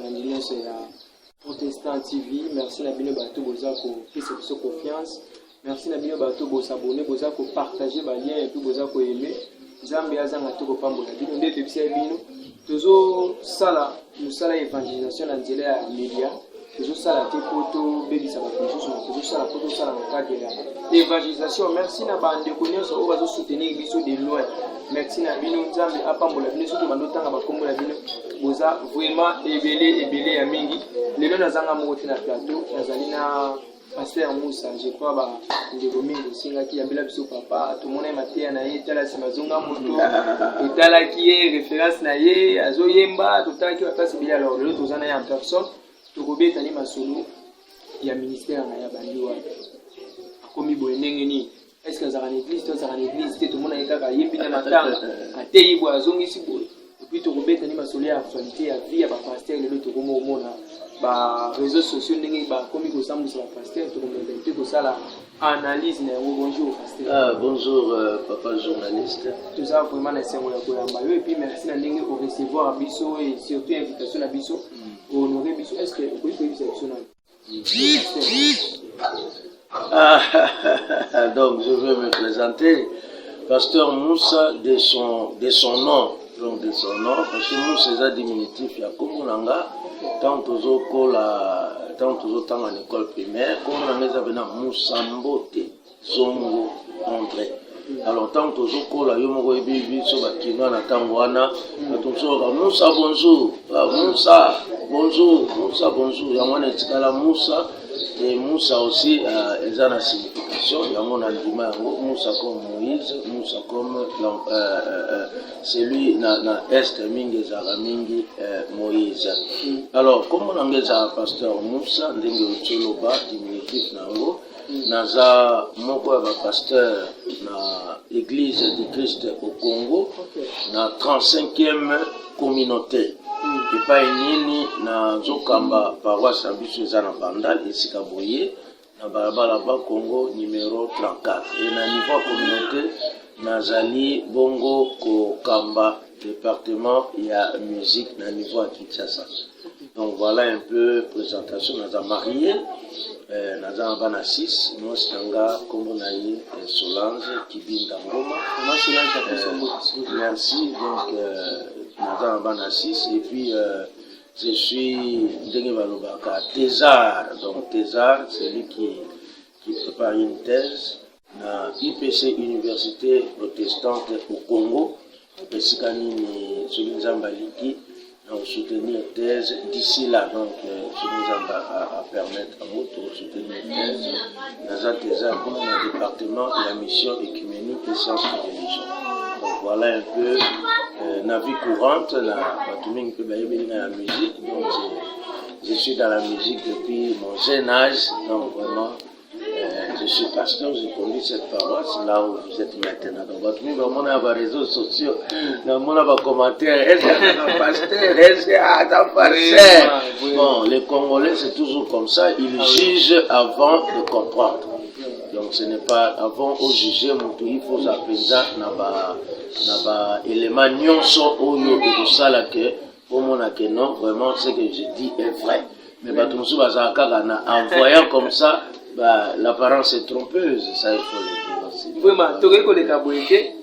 balandi c'est Protestant TV. Merci na bino bato bozako pesa biso confiance. Merci na bino bato s'abonner, bozako partager ba lien et puis bozako aimer. Nzambe azanga to ko pambola bino nde pepisa bino. Tozo sala musala évangélisation na nzela ya média. Tozo sala te poto bebisa ba tozo sala poto sala na cadre ya évangélisation. Merci na bande connaissance o bazo soutenir biso de loin. Merci na bino nzambe apambola bino surtout bando tanga ba kombo la bino. Boza vraiment ebele ya mingi. Lelo nazanga moko na plateau nazali na Pasteur Moussa, je crois ba ndeko mingi singa ki yambela biso papa tout monde matia na ye tala simazonga moto tala ki ye référence na ye azoyemba totala ki batasi bien alors le tozana ya en personne tokobeta ni masolo ya ministère na ya bandiwa akomi boye ndenge ni est-ce que za l'église to za l'église te tout monde ayeka yembi na matanga ateyi bo azongi si boye puis tokobeta ni masolo ya actualité ya vie ya ba pasteur le tokomo mona ba réseaux sociaux ndenge ba komi ko sambisa ba pasteur to komenta ko sala analyse na bonjour pasteur. Bonjour papa journaliste. Tout ça vraiment na sengo ya ko yamba yo et puis merci na ndenge au recevoir biso et surtout invitation na biso honorer biso est-ce que vous pouvez bisa biso na donc je vais me présenter pasteur Moussa de son nom. Donc de son nom, parce que nous c'est un diminutif, il y a comme on a tant en école primaire, comme on a besoin Moussa Mbote, Zongo, André. Alors tant que on a eu mon bébé sur la kino na tangwana, Moussa bonjour, Moussa bonjour, Moussa bonjour, il y a mon étikala Moussa. Et Moussa aussi, ils ont la signification. Il y a mon argument, Moussa comme Moïse, Moussa comme celui na Est Mingi Zaramingi Moïse. Alors, comme on a pasteur Moussa, Ndenge Ucholoba, diminutif Nango, Naza Moko pasteur na Église du Christ au Congo, na 35e communauté. Et pas nini na Zokamba paroisse ambition za na Bandal esika boye na barabara ba Congo numéro 34 et na niveau communauté nazali bongo ko Kamba département ya musique na niveau à Kinshasa. Donc voilà un peu présentation naza marié naza bana 6 moi stanga kombo na ye Solange Kibinda Ngoma. Merci donc Nathan Banassis et puis je suis Thésard. Donc Thésard, c'est lui qui prépare une thèse à IPC Université protestante au Congo. Et si celui Zambaliki a soutenu une thèse d'ici là, donc celui à permettre à moi de soutenir une thèse dans un Thésard comme le département de la mission écuménique et sciences de religion. Donc voilà un peu la vie courante, la musique. Donc je suis dans la musique depuis mon jeune âge. Donc vraiment, je suis pasteur, j'ai conduit cette paroisse là où vous êtes maintenant. Donc vraiment, on a des réseaux sociaux, on a des commentaires. Est-ce que pasteur? Est-ce que pasteur? Bon, les Congolais c'est toujours comme ça, ils jugent avant de comprendre. Donc ce n'est pas avant au juger, il faut s'appeler naba élément nyonso oyo de ça là que pour mon que non vraiment ce que je dis est vrai mais batumsu bazaka en voyant comme ça l'apparence est trompeuse, ça il faut le dire aussi. Vraiment tokeko le kaboyeke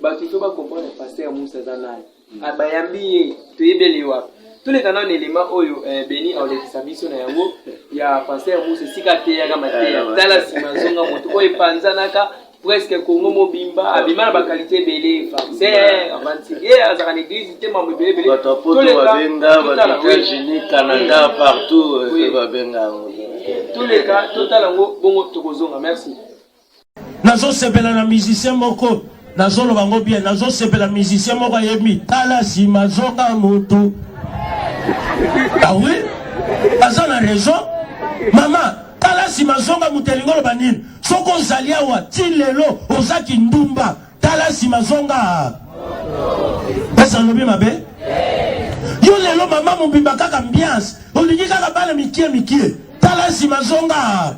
batu faut pas comprendre pasteur Moussa Zanai abayambi toyebeliwa tous les canaux éléments oyo beni au lekisabiso na yango ya pasteur Moussa sika te ya matea tala simazonga moto oyo panzanaka presque Congo mobimba abima na ba qualité belé français avantier azaka l'église te mambo belé tous les États-Unis Canada partout babenga tous les cas total ngo bongo tokozonga. Merci nazo sepela na musicien moko nazo lo bango bien nazo sepela musicien moko yemi tala simazonga moto. Ah oui baza na raison maman tala simazonga mutelingolo banini soko zalia wa tilelo ozaki ndumba tala simazonga pesa lobi mabe yo lelo mama mubimba kaka ambiance olingi kaka bala mikie tala simazonga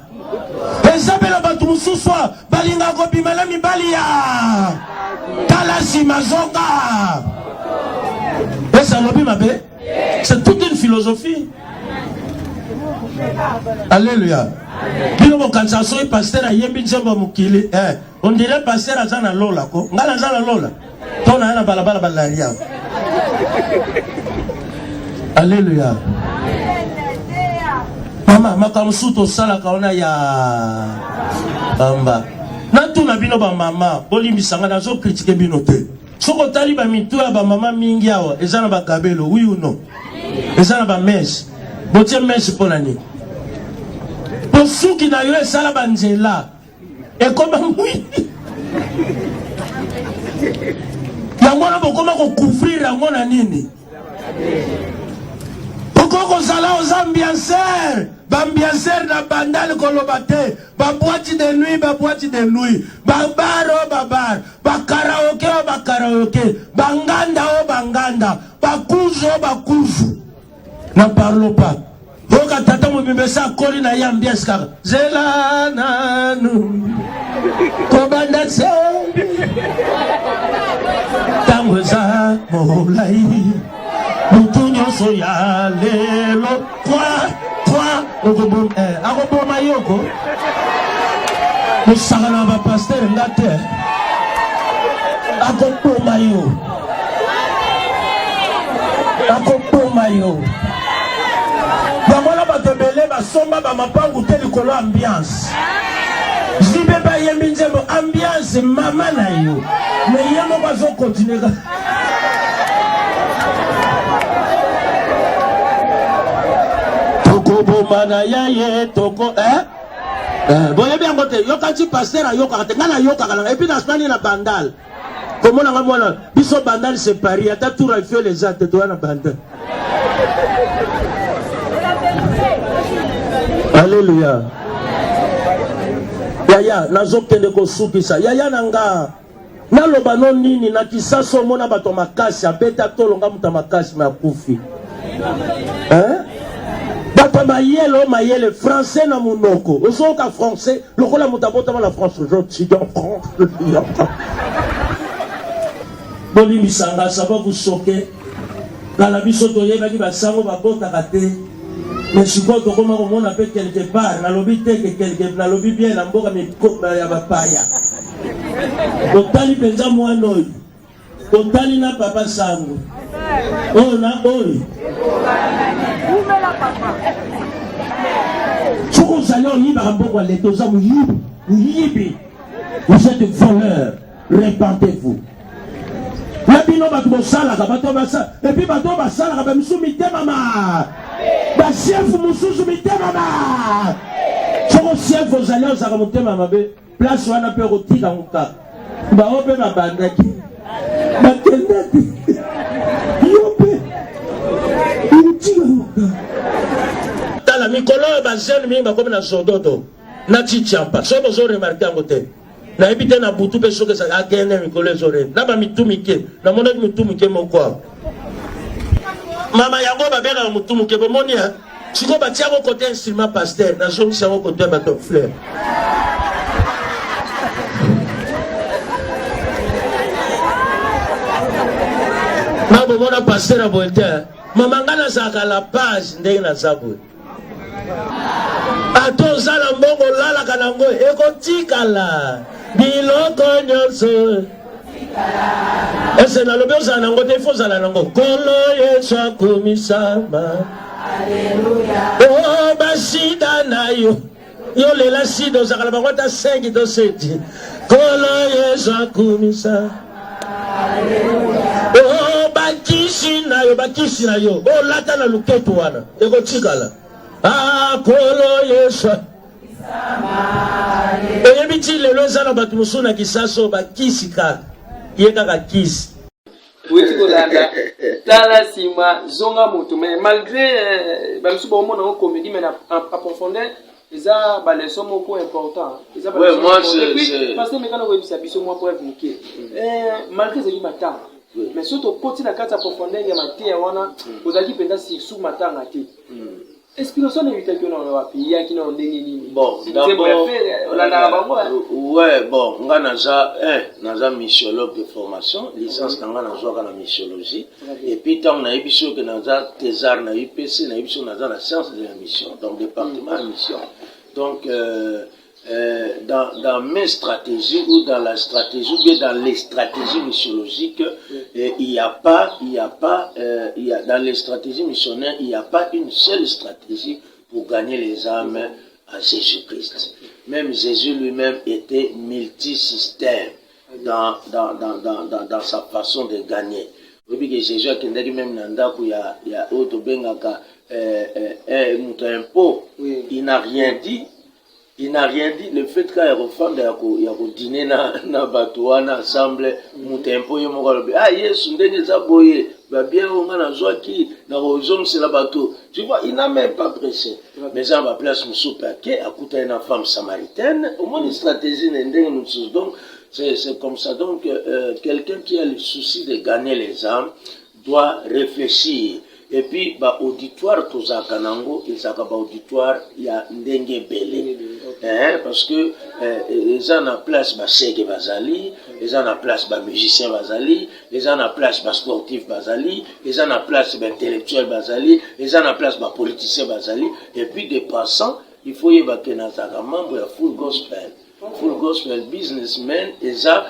ezabela batu mususu balinga kobimela mibali ya tala simazonga pesa lobi mabe C'est toute une philosophie. Alléluia. Bino bokanza so pasteur ayembi nzembo mukili. On dirait pasteur azana lola ko. Ngala azana lola. Tona na balabala balaria. Alléluia. Mama makamsuto sala kaona ya bamba. Na tuna bino ba mama bolimbisanga nazo critiquer bino te. Soko tali ba mitu ya ba mama mingi awa ezana ba kabelo oui ou non. Ezana ba mèche. Botie mèche pour l'année. Pour ceux qui n'ont eu ça la banjela. Et comme oui. Yangona bokoma ko couvrir yangona nini. Pourquoi sala aux ambianceurs, bambianceurs na bandal kolobate, ba boîte de nuit, babar o babar, ba karaoke o ba karaoke, banganda o banganda, bakuzu o bakuzu. N'en parlons pas. Oka tata mubimesa koli na yambiance kaka. Zela nanu. Kobanda se. Tangoza molai. Mutunyo soya lelo. Toi. Okobom akoboma yoko. Musagala ba pasteur ngate. Akoboma yo. Akoboma yo. Bamona batebele basomba bamapangu te likolo ambiance. Zibe ba yembi nzembo ambiance mama na yo. Mais yemo bazo continuer. Toko bomana yaye toko boye bien côté yo kanti pasteur ayoka te ngana yoka kala et puis na spani na bandal. Comment on a mona biso bandal c'est Paris ata tour il fait les actes toi na bandal. Alléluia. Yaya nazokende kosukisa yaya nanga naloba no nini na kisaso mona bato makasi abeta tolonga muta makasi makufi bato mayele français na munoko ozoka français lokola mutabota la France je bolimisanga ça va vous choquer kala biso toyebaki basango babotaka te. Mais je crois que comment on appelle quelque part, na lobby quelque na lobby bien na mboka mikoba ya bapaya. Totali penza moi noi. Totali na papa sango. Oh na oi. Choko salon ni ba mboka le toza muyibi. Vous êtes voleurs, répentez-vous. La bino ba to sala ka bato ba sa et puis bato ba sala ka ba misumi te mama. Ba chef mususu mitema ma. Choko chef vos alliances à remonter mama be. Place wana pe rotika muka. Ba ope ba bandaki. Ba kendati. Yope. Utika muka. Tala mikolo ba jeune mi ba comme na sododo. Na chichamba. So bozo remarquer ngote. Na ebite na butu pe soke sa agene mikolo zore. Na ba mitumike. Na mona mitumike moko. Mama yango babela mutumu ke bomonia siko batia ko côté instrument pasteur na zone sa ko côté bato fleur ma bomona pasteur a bolte mama ngana saka la page ndenge na zabu ato zala mbongo lala kanango ekotikala biloko nyonso. Ese na lobe ozala nango te fo zala nango kolo Yesu akomisama. Alléluia. Oh basida na yo yo lela sida ozakala bango ta 5 to 7 kolo Yesu akomisa. Alléluia. Oh bakisi na yo oh lata na luketo wana ekotikala kolo Yesu eyebiti lelo ezala bato mosusu na kisaso bakisi kaka yekaka kisi weti kolanda tala sima zonga moto mais malgré bamisu bomona o comédie mais en profondeur eza ba leçon moko important eza ba ouais moi je parce que mekana ko ebisa biso moi pour évoquer malgré zeli matanga mais surtout koti na kata profondeur ya matia wana ozaki penda si sous matanga te explication n'évite que non va payer qui n'ont déni. Bon, d'abord, ouais, bon, on a naza missiologue de formation, licence dans la missiologie, et puis tant on a eu que naza thésard na UPC, na eu naza la science de la mission, donc département de mission. Donc dans mes stratégies ou dans la stratégie ou bien dans les stratégies missiologiques, il y a dans les stratégies missionnaires, il n'y a pas une seule stratégie pour gagner les âmes à Jésus-Christ. Même Jésus lui-même était multisystème dans sa façon de gagner. Vous voyez que Jésus a dit même dans il y a autre bengaka impôt, il n'a rien dit. Il n'a rien dit. Le fait qu'il y a un dîner na batouana ensemble, mutempo yo ah yes, ndenge za boye, ba bien on a joie qui na rozom c'est la bateau. Tu vois, il n'a même pas pressé. Mais en ma place monsieur paquet a coûté une femme samaritaine, au moins une stratégie ndenge nous donc c'est comme ça donc quelqu'un qui a le souci de gagner les âmes doit réfléchir. Et puis, auditoire, tout ça, Kanango, il s'appelle auditoire, il y a Ndenge Belé. Parce que les gens en place, Chèque Bazali, les gens en place, musicien Bazali, les gens en place, sportif Bazali, les gens en place, intellectuel Bazali, les gens en place, politicien Bazali. Et puis, des passants, il faut y avoir un membre de Full Gospel. Full Gospel Businessmen, et ça,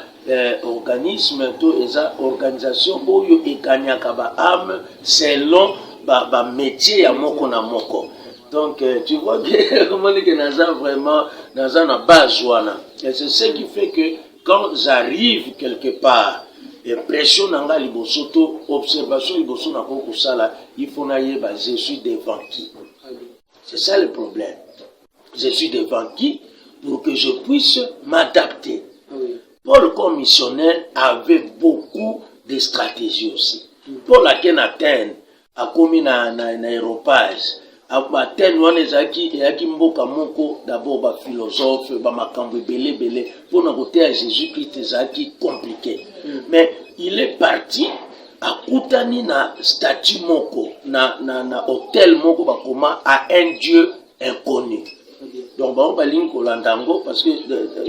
organisme, et ça, organisation, où il y a un âme selon le métier à moko na moko. Donc, tu vois que, comment on dit que Naza vraiment, Naza n'a pas joie. Et c'est ce qui fait que quand j'arrive quelque part, et pression nanga libosoto, observation liboso na koko sala, il faut naïe, je suis devant qui? C'est ça le problème. Je suis devant qui? Pour que je puisse m'adapter. Paul, comme missionnaire, avait beaucoup de stratégies aussi. Paul a qu'un Athènes, a commis un aéropage. Athènes, on est qui mboka moko, d'abord, philosophe, makambo belé, pour nous côté à Jésus-Christ, c'est compliqué. Mais il est parti à Koutani na statue moko, na hôtel moko, à un Dieu inconnu. Donc, on va lire Kolandango parce que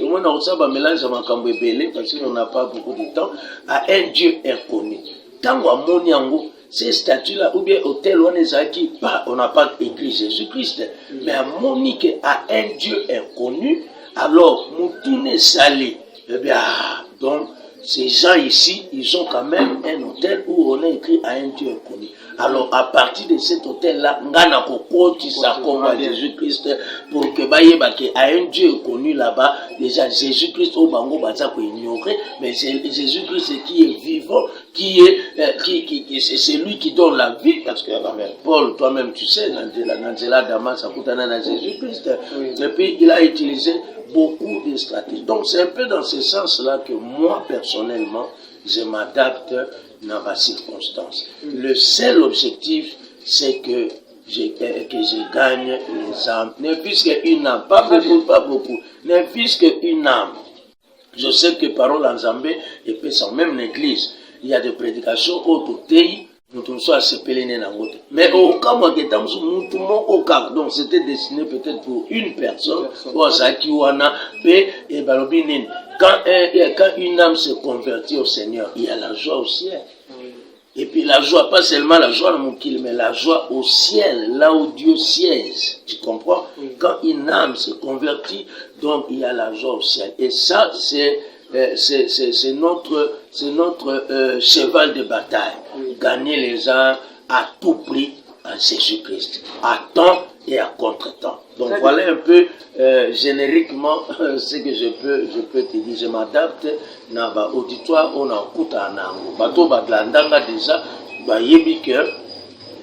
on a un mélange à Makambo Belé parce qu'on n'a pas beaucoup de temps à un Dieu inconnu. Tant à Moniango, ces statues-là, ou bien hôtel, on n'a pas écrit Jésus-Christ, mais à Monique, à un Dieu inconnu, alors, Moutoune Salé, eh bien, donc, ces gens ici, ils ont quand même un hôtel où on a écrit à un Dieu inconnu. Alors, à partir de cet hôtel-là, ngana kokoti sa comme Jésus-Christ pour que à un Dieu connu là-bas, déjà Jésus-Christ au bango baza ko ignorer, mais Jésus-Christ qui est vivant, c'est lui qui donne la vie parce que Paul, toi-même tu sais, Nandela Damas a coutana na Jésus-Christ. Et puis il a utilisé beaucoup de stratégies. Donc c'est un peu dans ce sens-là que moi personnellement, je m'adapte dans ma circonstance. Le seul objectif, c'est que je gagne les âmes. Ne fût-ce qu'une âme, pas beaucoup, ne fût-ce qu'une âme. Je sais que parole en Zambé, et puis sans même l'église, il y a des prédications autotéi, nous sommes à se péléner dans l'autre. Mais au cas où donc c'était destiné peut-être pour une personne, quand une âme se convertit au Seigneur, il y a la joie au ciel. Et puis la joie, pas seulement la joie dans mon kill, mais la joie au ciel, là où Dieu siège. Tu comprends? Quand une âme se convertit, donc il y a la joie au ciel. Et ça, c'est notre cheval de bataille. Gagner les âmes à tout prix en Jésus-Christ. À temps et à contre-temps. Donc voilà un peu génériquement ce que je peux te dire. Je m'adapte dans l'auditoire, on a écouté en anglais. Bateau badlandanga déjà, yebi que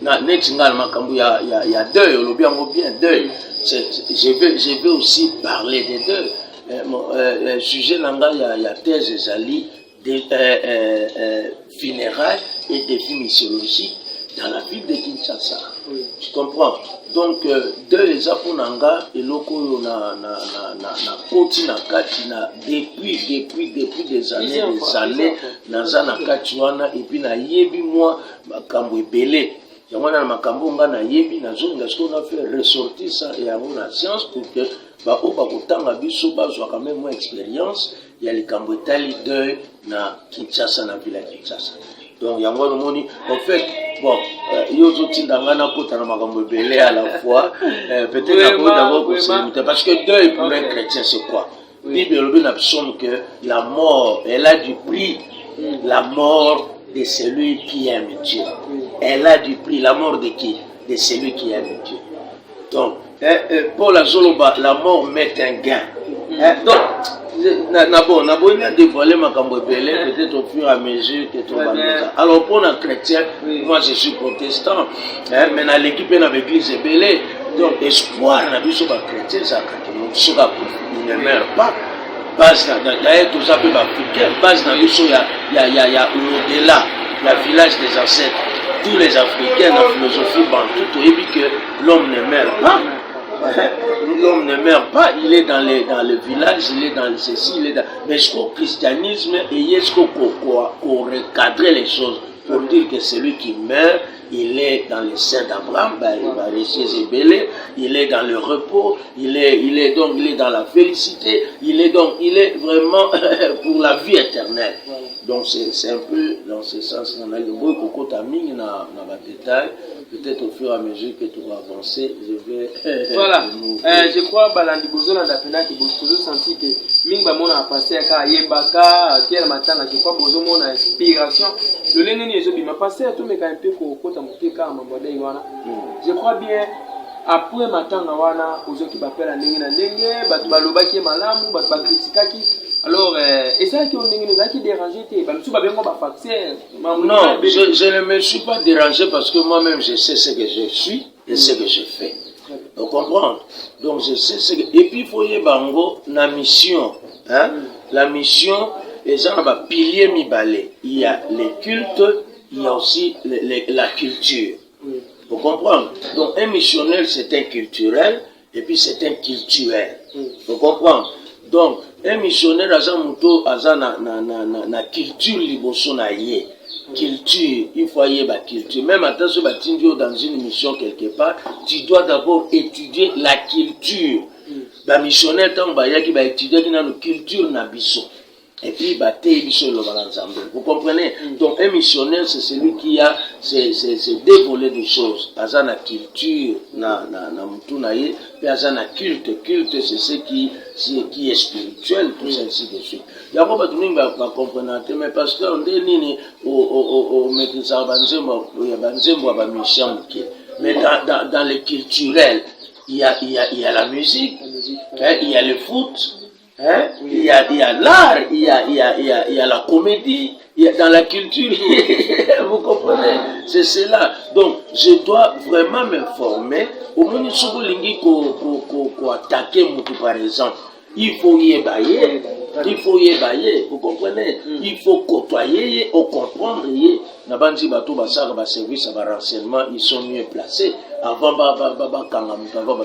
na netingal makambu ya deuil, on bien deuil. Je vais aussi parler des deuils. Sujet langa ya thèse ezali des funérailles et défis missiologiques dans la ville de Kinshasa. Tu comprends? Donc, deux aponanga et loko na koti na kati na depuis des années naza na kati wana et puis na yebi moi makambo ebele yango na makambo nga na yebi na zone parce qu'on a fait ressortir ça et avoir la science pour que ba o ba kotanga biso bazwa quand même moins expérience ya likambo etali deuil na Kinshasa na ville ya Kinshasa. Donc yango no moni en fait bon yo zo tindanga na kota na makambo ebele à la fois peut-être d'abord parce que deuil pour un chrétien c'est quoi? Bible nous absomme que la mort elle a du prix, la mort de celui qui aime Dieu. Elle a du prix, la mort de qui? De celui qui aime Dieu. Donc, pour la Zoloba, la mort met un gain. Donc, on a dévoilé ma cambobélé, peut-être au fur et à mesure que tu vas dire. Alors, pour un chrétien, moi je suis protestant, mais dans l'équipe de l'église est belée. Donc, espoir, on a vu sur les chrétiens, ça il ne meurt pas. Base d'ailleurs tout ça peut africain base dans l'issue il y a au-delà la village des ancêtres tous les africains la philosophie bantou et puis que l'homme ne meurt pas l'homme ne meurt pas il est dans le village il est dans ceci il est dans mais jusqu'au christianisme et jusqu'au qu'on recadre les choses pour dire que celui qui meurt il est dans le sein d'Abraham, il va rester zébélé, il est dans le repos, il est dans la félicité, il est vraiment pour la vie éternelle. Voilà. Donc c'est un peu dans ce sens qu'on a le beau coco taming dans le détail. Peut-être au fur et à mesure que tu vas avancer, je vais. Voilà. Je crois balandi bozona d'apena qui bozo senti que ming ba mona passé à yembaka tel matin je crois bozo mona inspiration. Le lenni ezo bima passé tout mais quand un peu ko je crois bien après matanga wana ozo ki bapela ndenge na ndenge batu balobaki malamu batu bakritikaki alors et ça qui on ndenge na ki déranger te ba mtu ba bengo ba facteur non je ne me suis pas dérangé parce que moi-même je sais ce que je suis et ce que je fais vous comprenez donc je sais ce que et puis faut y bango na mission hein la mission et ça va pilier mi balé il y a les cultes il y a aussi la culture. Vous comprenez? Donc un missionnaire c'est un culturel et puis c'est un cultuel. Vous comprenez? Donc un missionnaire a na culture liboso na ye. Culture, il faut y avoir culture. Même attention dans une mission quelque part, tu dois d'abord étudier la culture. Ba missionnaire tant ba ya ki ba étudier na culture na biso. Et puis, vous comprenez? Donc, un missionnaire, c'est celui qui a c'est dévolé des choses. Azan la culture, na mutunaye, puis azan la culte. Culte, c'est ce qui est spirituel, tout ça, ainsi de suite. Il y a pas de comprendre, mais parce qu'on dit, au maîtrise mais dans le culturel, il y a la musique, il y a le foot. Hein? Il y a l'art, il y a la comédie, il y a dans la culture, vous comprenez? C'est cela. Donc, je dois vraiment m'informer. Au moins, pour attaquer par exemple, il faut y ébailler. Il faut y ébailler, vous comprenez? Il faut côtoyer, au comprendre. Nabandi bato basaka ba service à renseignement, ils sont mieux placés. Avant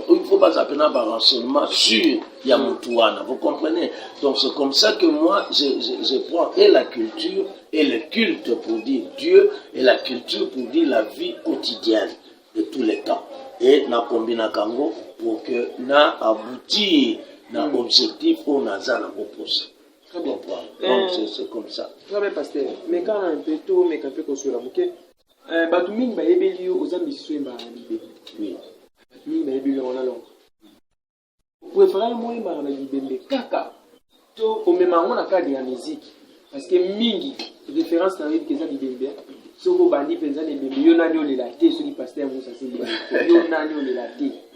il faut pas appeler un renseignement sur Yamutouana, vous comprenez? Donc c'est comme ça que moi je prends et la culture et le culte pour dire Dieu et la culture pour dire la vie quotidienne de tous les temps. Et na combina kango pour que na aboutir na objectif au naza na opposé. Très bien. Donc c'est comme ça. Très bien, pasteur. Mais quand on a un peu tôt, mais quand on peut construire la bouquet, Batuming va ébélio aux ambitions et oui. Batuming va ébélio en allant. Vous pouvez faire un moyen de libérer caca. Au même moment, on a cas de la musique. Parce que mingi, référence dans le que ça libère.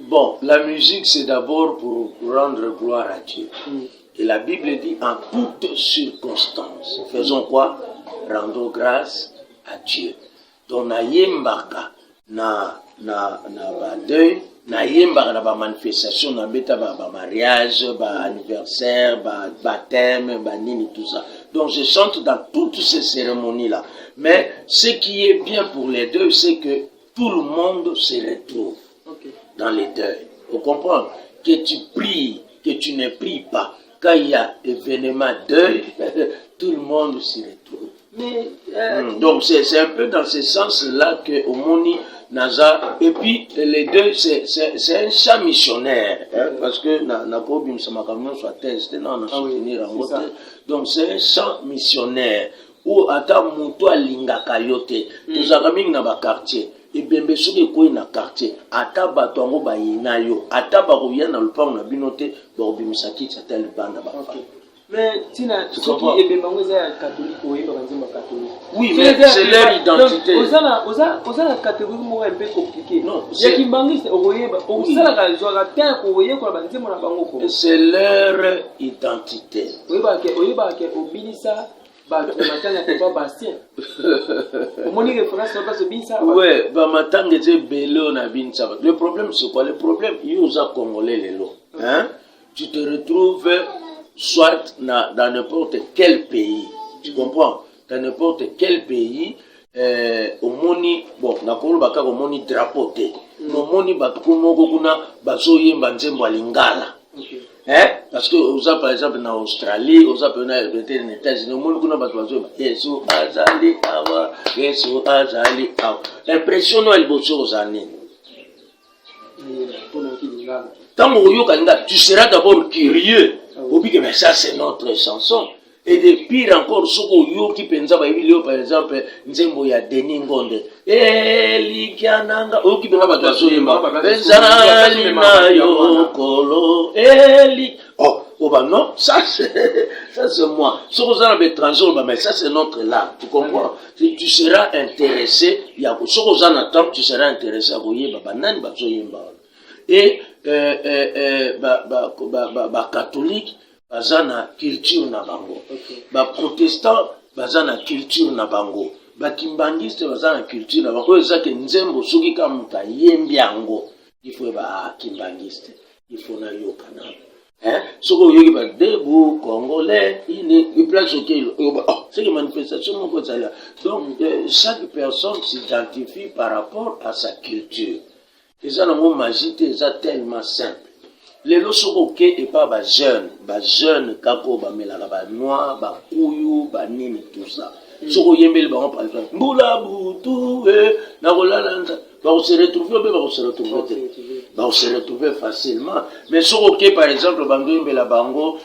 Bon, la musique c'est d'abord pour rendre gloire à Dieu. Et la Bible dit en toutes circonstances. Faisons quoi? Rendons grâce à Dieu. Donc na yembaka na deuil, na yembaka na ba manifestation na beta ba mariage, ba anniversaire, ba baptême, ba nini tout ça. Donc je chante dans toutes ces cérémonies là. Mais ce qui est bien pour les deuils, c'est que tout le monde se retrouve dans les deuils. Vous comprenez? Que tu pries, que tu ne pries pas. Quand il y a événement deuil, tout le monde se retrouve. Mais, donc c'est un peu dans ce sens-là que au Moni, Naza, et puis les deux, c'est un chant missionnaire, hein, parce que na kobi msama camion soit test, non, on a soutenir en côté. Donc c'est un chant missionnaire où ata muto alingaka yote, tous akaming na ba quartier, et bembe soki koyi na quartier, ata bato ngo ba yinayo, ata ba koya na lupango na binote, ba obimisaki tel banda ba. Mais Tina, ce qui est bien catholique, oui, catholique. Oui, mais c'est leur identité. Aux la catégorie un peu compliquée. Non, c'est leur identité. Oui, le problème c'est quoi? Le problème, il y a Congolais les lots. Hein? Tu te retrouves soit dans n'importe quel pays, tu comprends? Dans n'importe quel pays, au moni, bon, na kolo baka au moni drapoté, no moni batukumo kuna bazoye banzembo lingala. Hein? Parce que osa par exemple en Australie, osa pena les États-Unis, au moni kuna bazoye Yesu azali awa, Yesu azali awa. Impression elle bosse aux années. Tant que tu seras d'abord curieux. Mais ça c'est notre chanson. Et de pire encore, ce qui pensa par exemple, Nzembo ya Denis Ngonde. Eli kiananga, qui pensa par Benzali na yokolo. Eli. Oh bah non, ça c'est moi. Ce que vous avez étranger, mais ça c'est notre là. Tu comprends? Tu seras intéressé. Il y a ce que vous en attendez, tu seras intéressé à vous et catholique bazana culture na bango, protestant bazana culture na bango, kimbangiste bazana culture na bango. Ça que nzembo soki ka muta yembi yango, il faut kimbangiste, il faut na yokana. Hein? Soko yoki ba debout congolais, il place OK. C'est une manifestation mon ça. Donc chaque personne s'identifie par rapport à sa culture. Et ça, le magie, c'est tellement simple. Les losokoke et pas jeune, kako, melala, noir, kouyou, nini, tout ça. Soko yembe le baron par exemple. Moula boutou, on se retrouver facilement. Mais soko par exemple, bango yembe la bango,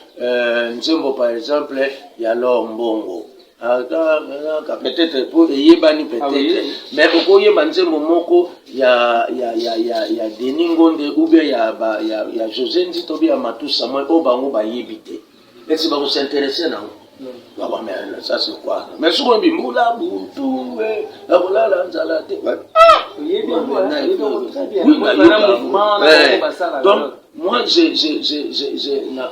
nzembo par exemple, yalo mbongo. Peut-être pour yebani peut-être, mais beaucoup yebanzembo moko ya Denis Ngonde ou bien ya José Nzito bien Matusa moi au bango ba yebité. Mais si vous s'intéresser non. Bah mais ça c'est quoi? Mais souvent bi moula boutou la moula la nzalate. Oui, donc moi j'ai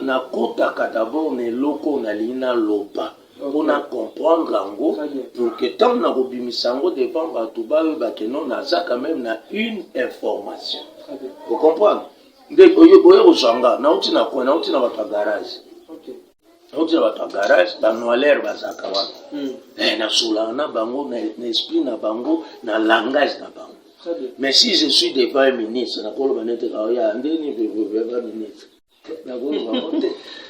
na kota d'abord ne loko na lina loba. On a comprendre l'ango pour que tant na bimisango devant batuba que non na ça quand même na une information. Vous comprenez? De boye ozanga na uti na kwa na uti na ba garage. Na ba garage ba noaler bazaka wa. Na sulana bango na esprit na bango na langage na bango. Mais si je suis devant un ministre na kolo banete ka ya ndeni be ministre.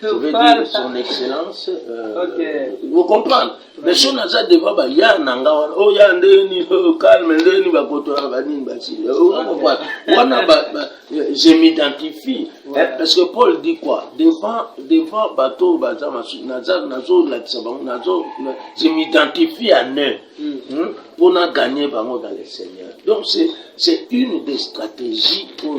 Je veux dire son excellence. Vous comprenez? Mais si on a ça devant, il y a un angawa, oh il y a un déni, calme, déni, bakotora, banin, basi. Je m'identifie. Parce que Paul dit quoi? Devant bateau, je m'identifie à eux. Pour nous gagner dans le Seigneur. Donc c'est une des stratégies pour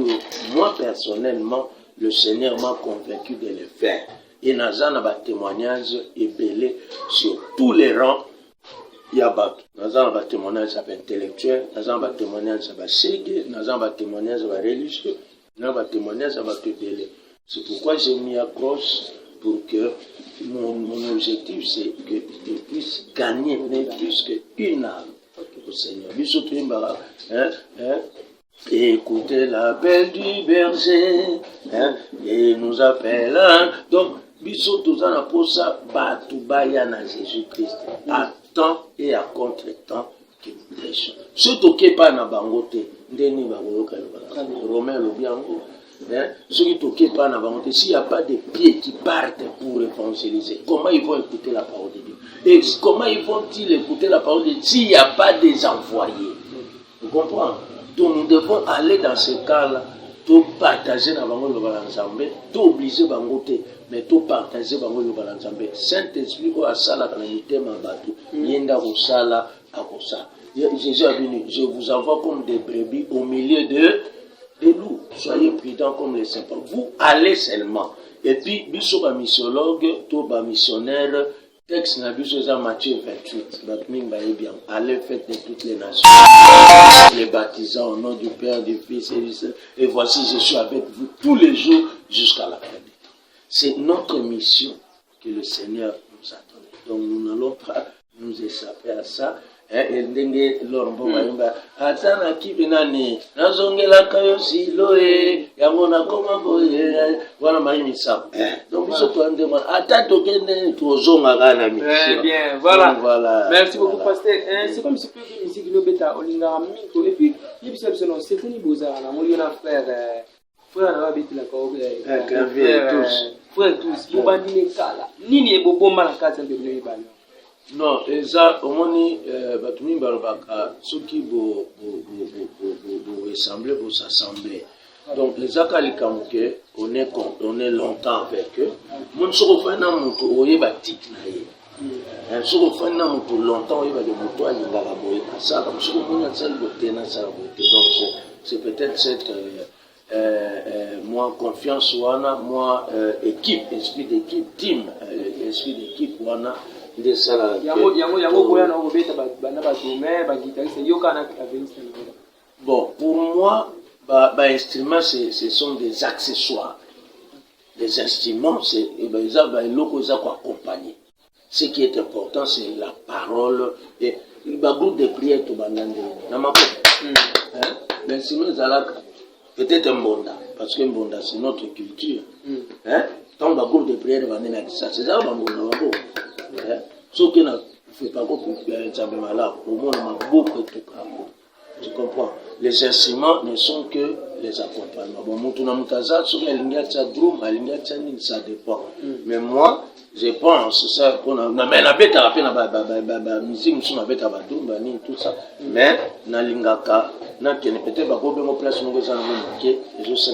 moi personnellement. Le Seigneur m'a convaincu de le faire. Et nous avons un témoignage ébélé sur tous les rangs. Il y a un témoignage intellectuel, nous avons un témoignage chégué, nous avons un témoignage religieux, nous avons un témoignage ébélé. C'est pourquoi j'ai mis à croche pour que mon objectif c'est que je puisse gagner plus qu'une âme au Seigneur. Écoutez l'appel du berger, et nous appelle. Donc, biso tous en pour ça, batubaya na Jésus-Christ, à temps et à contre-temps que nous prêchons. Surtout qui pas na bangote, ndeni bagoyoka le Romain le biango. Ceux qui toquent pas na bangote, s'il n'y a pas de pieds qui partent pour évangéliser, comment ils vont écouter la parole de Dieu? Et comment ils vont-ils écouter la parole de Dieu s'il n'y a pas des envoyés? Vous comprenez? Donc nous devons aller dans ce cas-là, tout partager dans le balanzambe, tout obliger bangote, mais tout partager dans le balanzambe. Saint-Esprit ou à ça la calamité mabatu, yenda rusala à kosa. Jésus a venu, je vous envoie comme des brebis au milieu des loups. Soyez prudents comme les serpents. Vous allez seulement. Et puis, biso missiologue, tout missionnaire. Texte na biso za Matthieu 28. Allez faites de toutes les nations, les baptisant au nom du Père, du Fils et du Saint. Et voici, je suis avec vous tous les jours jusqu'à la fin des temps. C'est notre mission que le Seigneur nous a donnée. Donc nous n'allons pas nous échapper à ça. Et ndenge lorombo bayimba atana kibinani nazongela kayo siloe yamona koma boye voilà mayimisa donc biso to ndema atato kende tozonga kana mi bien voilà merci beaucoup pasteur c'est comme si que musique no beta olinga miko et puis yebisa biso non c'est fini boza na molio na frère na babiti la ko frère tous bobandine kala nini ebobomba na kati de bino ibalo. Non, eza omoni batumi balobaka soki bo assemblée bo s'assembler. Donc les akalikamke on est longtemps avec eux. Mon soko fana muto oyeba tik na ye. Soko fana muto longtemps oyeba de muto alinga la boye ça comme soko mona tsali botena ça bote. Donc c'est peut-être cette moi confiance wana moi équipe esprit d'équipe team esprit d'équipe wana. Bon, pour moi, instruments, ce sont des accessoires. Les instruments, c'est accompagner. Ce qui est important, c'est la parole. Et le groupe de prière, l'instrument, peut-être un bonda, parce qu'un bonda, c'est notre culture. Tant le groupe de prière, c'est ça, ce qui ne fait pas beaucoup de malade, au moins on a beaucoup de trucs. Tu comprends? Les instruments ne sont que les accompagnements. Bon, ça dépend. Mais moi, je pense ça qu'on a la musique, tout ça. Mais na lingaka, na peut-être pas beaucoup de place nous je sais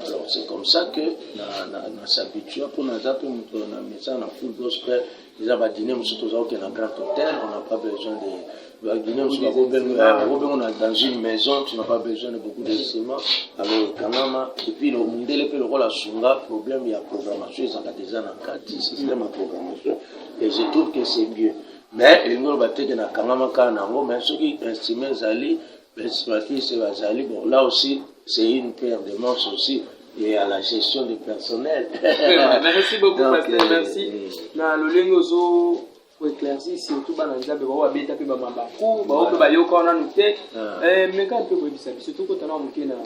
alors c'est comme ça que na s'habitue pour nous appeler na maison na full gospel ils avaient dîner surtout dans un grand hôtel on n'a pas besoin de dîner on a dans une maison tu n'as pas besoin de beaucoup d'instruments alors quand même et puis le mondele peut le rôle à sunga problème il y a programmation ils ont déjà dans 4 système de programmation et je trouve que c'est mieux mais il nous va peut-être na kanama kana mais ceux qui instruments zali bon là aussi c'est une paire de manches aussi et à la gestion du personnel. Merci beaucoup, pasteur. Merci. Na lolengo zo pour éclaircir surtout bananza be ba beta pe ba mabaku ba pe ba yoka na nute mais quand peu bebisa surtout quand on a monté na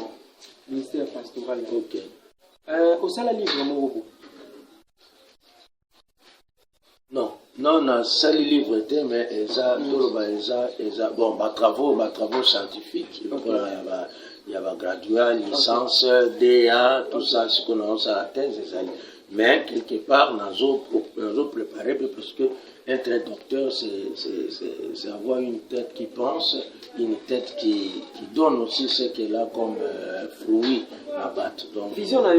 ministère pastoral. OK. Au sala livre mo robo. Non, na sali livre était mais eza bon travaux scientifiques. Il y a graduat, licence, DA, tout ça, ce qu'on a à la thèse, mais quelque part, nous avons préparé parce que être docteur, c'est avoir une tête qui pense, une tête qui donne aussi ce qu'elle a comme fruit à battre. Donc, vision dans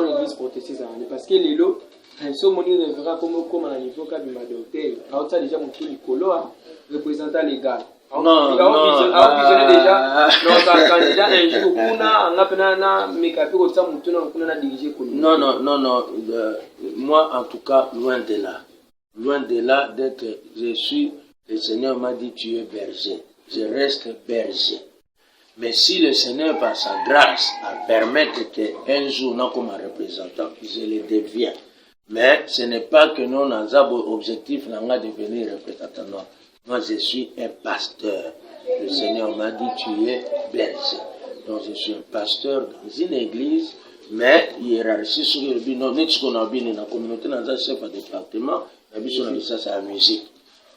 l'église protestante, parce que les lots, si on verra comme on a niveau de docteur, alors ça déjà mon petit représentant légal. Non, déjà non, moi en tout cas loin de là d'être le Seigneur m'a dit tu es berger, je reste berger, mais si le Seigneur par sa grâce a permettre qu'un jour non comme un représentant je le deviens, mais ce n'est pas que nous avons objectif de devenir représentant. Non. Moi, je suis un pasteur. Le Seigneur m'a dit, tu es berger. Donc, je suis un pasteur dans une église, mais hiérarchie sur le but. Non, ce qu'on a bien dans la communauté, dans un chef de département, ça, c'est la musique.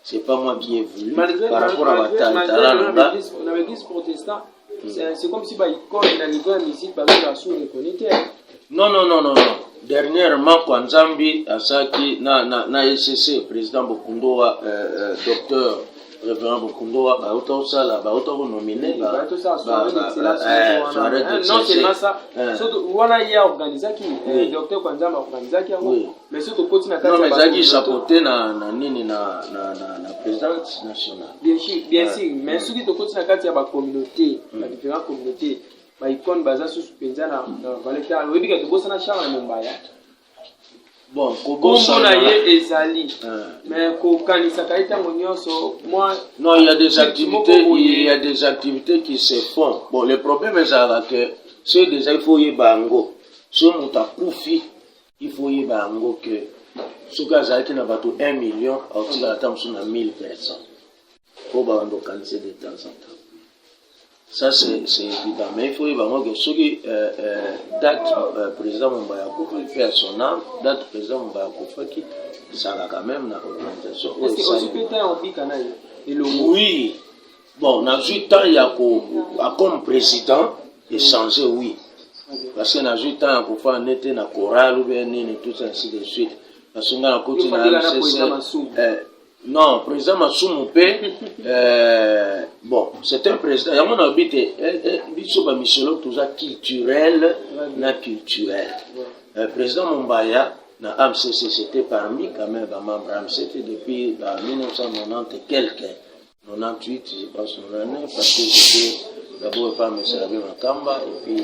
C'est pas moi qui ai voulu. Par rapport à dans l'église protestante, c'est comme si quand il a livré la musique, la source reconnait. Non. Dernièrement, quand Zambi Asaki na SCC, président Bokundoa, docteur révérend Bokundoa bauta osala bauta nominé non seulement ça surtout wana ya organisaki docteur Kwanzama organisaki mais surtout continue non mais zaki chapeauté na nini na présidente nationale bien sûr mais surtout to continue kati ya ba communauté ba différentes communautés ba icône baza sous penza na valeta webi ka to bosana charles Mumbaya bon kobosana ye ezali mais ko kanisa kaita monyoso moi non il y a des activités qui se font bon le problème est que c'est déjà il faut y bango so mutakufi il faut y bango que ce cas qui n'a pas tout 1 million au la temps sur 1000 personnes faut bando kanisa de temps en temps. Ça c'est évident, mais il faut y voir que ceux qui date président Mumbaya Kofi fait son âme, date président Mumbaya Kofi ça a quand même la organisation. Est-ce que aussi peut-être en bicanaï et le oui, bon, dans 8 ans il y a comme président échanger oui, parce que dans 8 ans pour faire un été na chorale ou bien tout ça ainsi de suite. Parce que on a continué non, président Massoumoupe, bon, c'est un président, il y a mon habité, Michelo, tout ça culturel, na culturel. Président Mumbaya, na AMCC, c'était parmi quand même, membre AMCC, depuis 1990 et quelques, 98, je pense, 99, parce que j'étais d'abord par M. Rabé Makamba, et puis,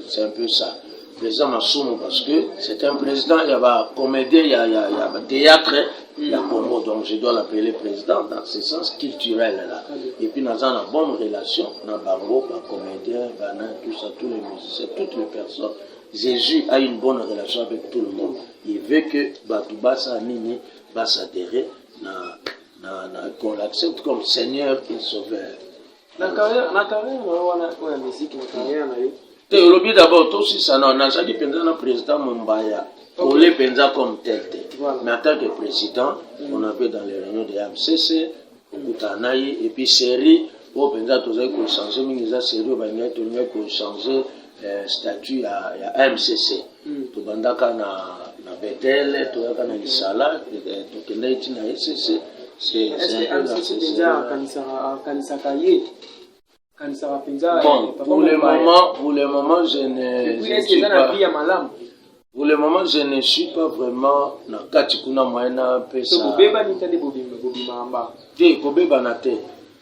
c'est un peu ça. Président Massoumou parce que c'est un président, il y a comédien, il y a théâtre, il y a Congo, donc je dois l'appeler président dans ce sens culturel là. Et puis nous avons une bonne relation, nous avons comédien, tout ça, tous les musiciens, toutes les personnes. Jésus a une bonne relation avec tout le monde. Il veut que Batubasa Nini va s'adhérer, qu'on l'accepte comme Seigneur et Sauveur. La carrière, on a musique, la carrière, Théologie d'abord, tout ça, non, on a jamais pensé le président Mumbaya. On les pense comme tel. Mais en tant que président, on avait dans les réunions de MCC, et puis série, on pense que tout ça, changer, mais les séries, on va changer statut à MCC. Tout le monde na Bethel, tout le monde na Lisala, tout le monde na MCC. Est-ce que MCC déjà kanisa kaye? Bon, pour le moment, je ne suis pas vraiment na katikuna moyena pesa.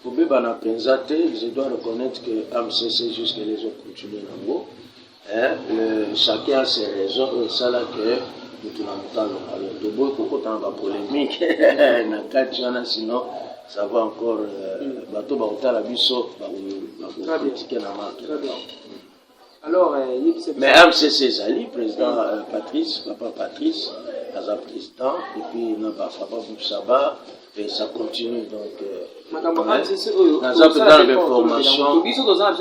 Kobeba na penza te, je dois reconnaître que MCC jusque les autres continuent nango. Chacun a ses raisons et ça là que nous tunamutalo. Alors de boy koko tanga polémique na katikuna sinon ça va encore bateau bautala biso critiquer la marque. Alors mais MCC Zali président Patrice papa Patrice as président et puis non papa Boussaba et ça continue donc formation biso tozana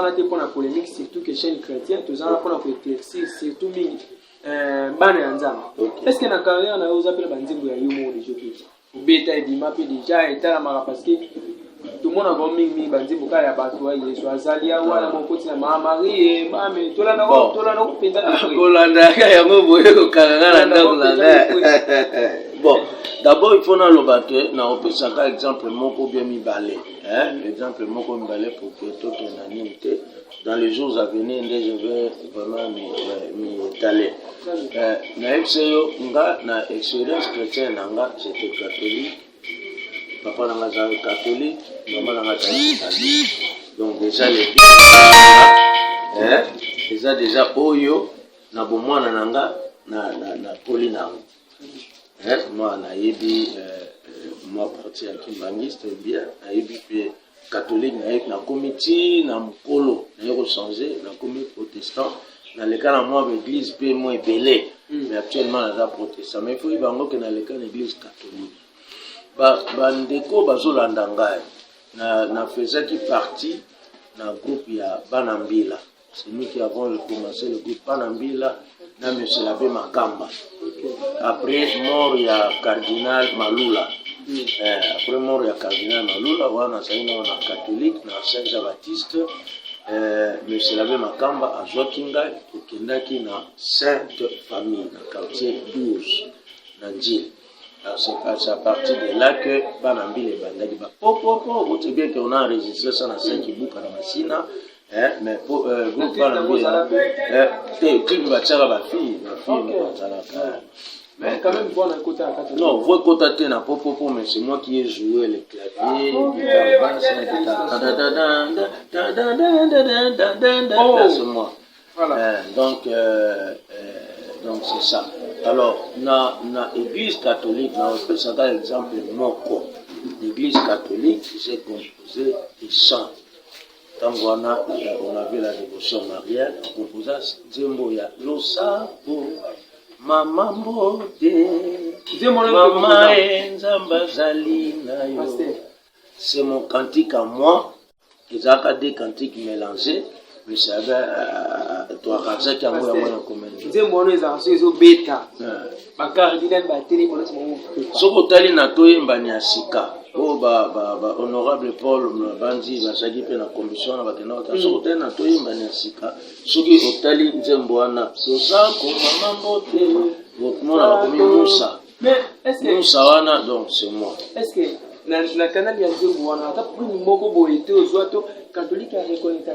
na te pour la polémique surtout que chaîne chrétienne tozana pour la éclaircir surtout mingi bana ya nzamba. Est-ce que na carrière na oza pela banzimbo ya yumo de joki beta et dimapi déjà eta la parce que tout le monde a vu mingi banzimbo ka ya bato ya Yesu azalia wala mokoti na mama Marie mame tolana ko penda kolanda ya moboye ko kalanga na ndako. Bon, d'abord il faut dans le bateau, na opé ça exemple moko bien mi balé, exemple moko mi balé pour que tout en anité dans les jours à venir je vais vraiment m'étaler. Mais c'est nga na expérience chrétienne nga j'étais catholique. Papa n'a pas catholique, maman n'a pas catholique. Donc déjà les déjà oyo na bomwana nanga na polina. Moi na yebi moi parti à Kimbangiste bien na yebi catholique na comité na mukolo na changer na comité protestant dans le cas moi l'église peut moins belé mais actuellement na protestant mais il faut y bango que dans le cas l'église catholique bandeko bazolanda ngai na faisaki partie na groupe ya Banambila. C'est nous qui avons commencé le groupe Banambila na M. Labé Makamba. Après mort il y a cardinal Malula. Après mort il y a cardinal Malula, wana saina wana catholique na Saint-Jean-Baptiste. M. Labé Makamba a Jokinga okendaki na Sainte Famille na quartier 12 na Njili. Alors c'est à partir de là que Banambi les bandagi on sait bien qu'on a enregistré ça dans 5 boucles à la machine, mais pour groupe Banambi clip batira ma fille mais quand même voir un côté à quatre. non voix côté na popo mais c'est moi qui ai joué les claviers guitare basse c'est moi. Voilà. Donc c'est ça. Alors, na église catholique, na un exemple moko. L'église catholique, j'ai composé des chants. Quand on avait la dévotion mariale, on composait Zembo ya Losako, Mama Mbote, Mama Nzamba Zalina yo. C'est mon cantique à moi. Ils ont des cantiques mélangés. Mais ça va toi raser qui a moi la commun. Nzembo no ezanso ezo beta. Bakari dina bateli bona mo. Soko tali na toyemba ni asika. O ba honorable Paul Bandi bazaki pe na commission na bakena ta soko tali na toyemba ni asika. Soki otali nzembo wana. Tosako mama mbote. Mona la komi Moussa. Mais est-ce que Moussa wana donc c'est moi. Est-ce que na canal ya nzembo wana ata pour moko boyete ozwato catholique a reconnaître que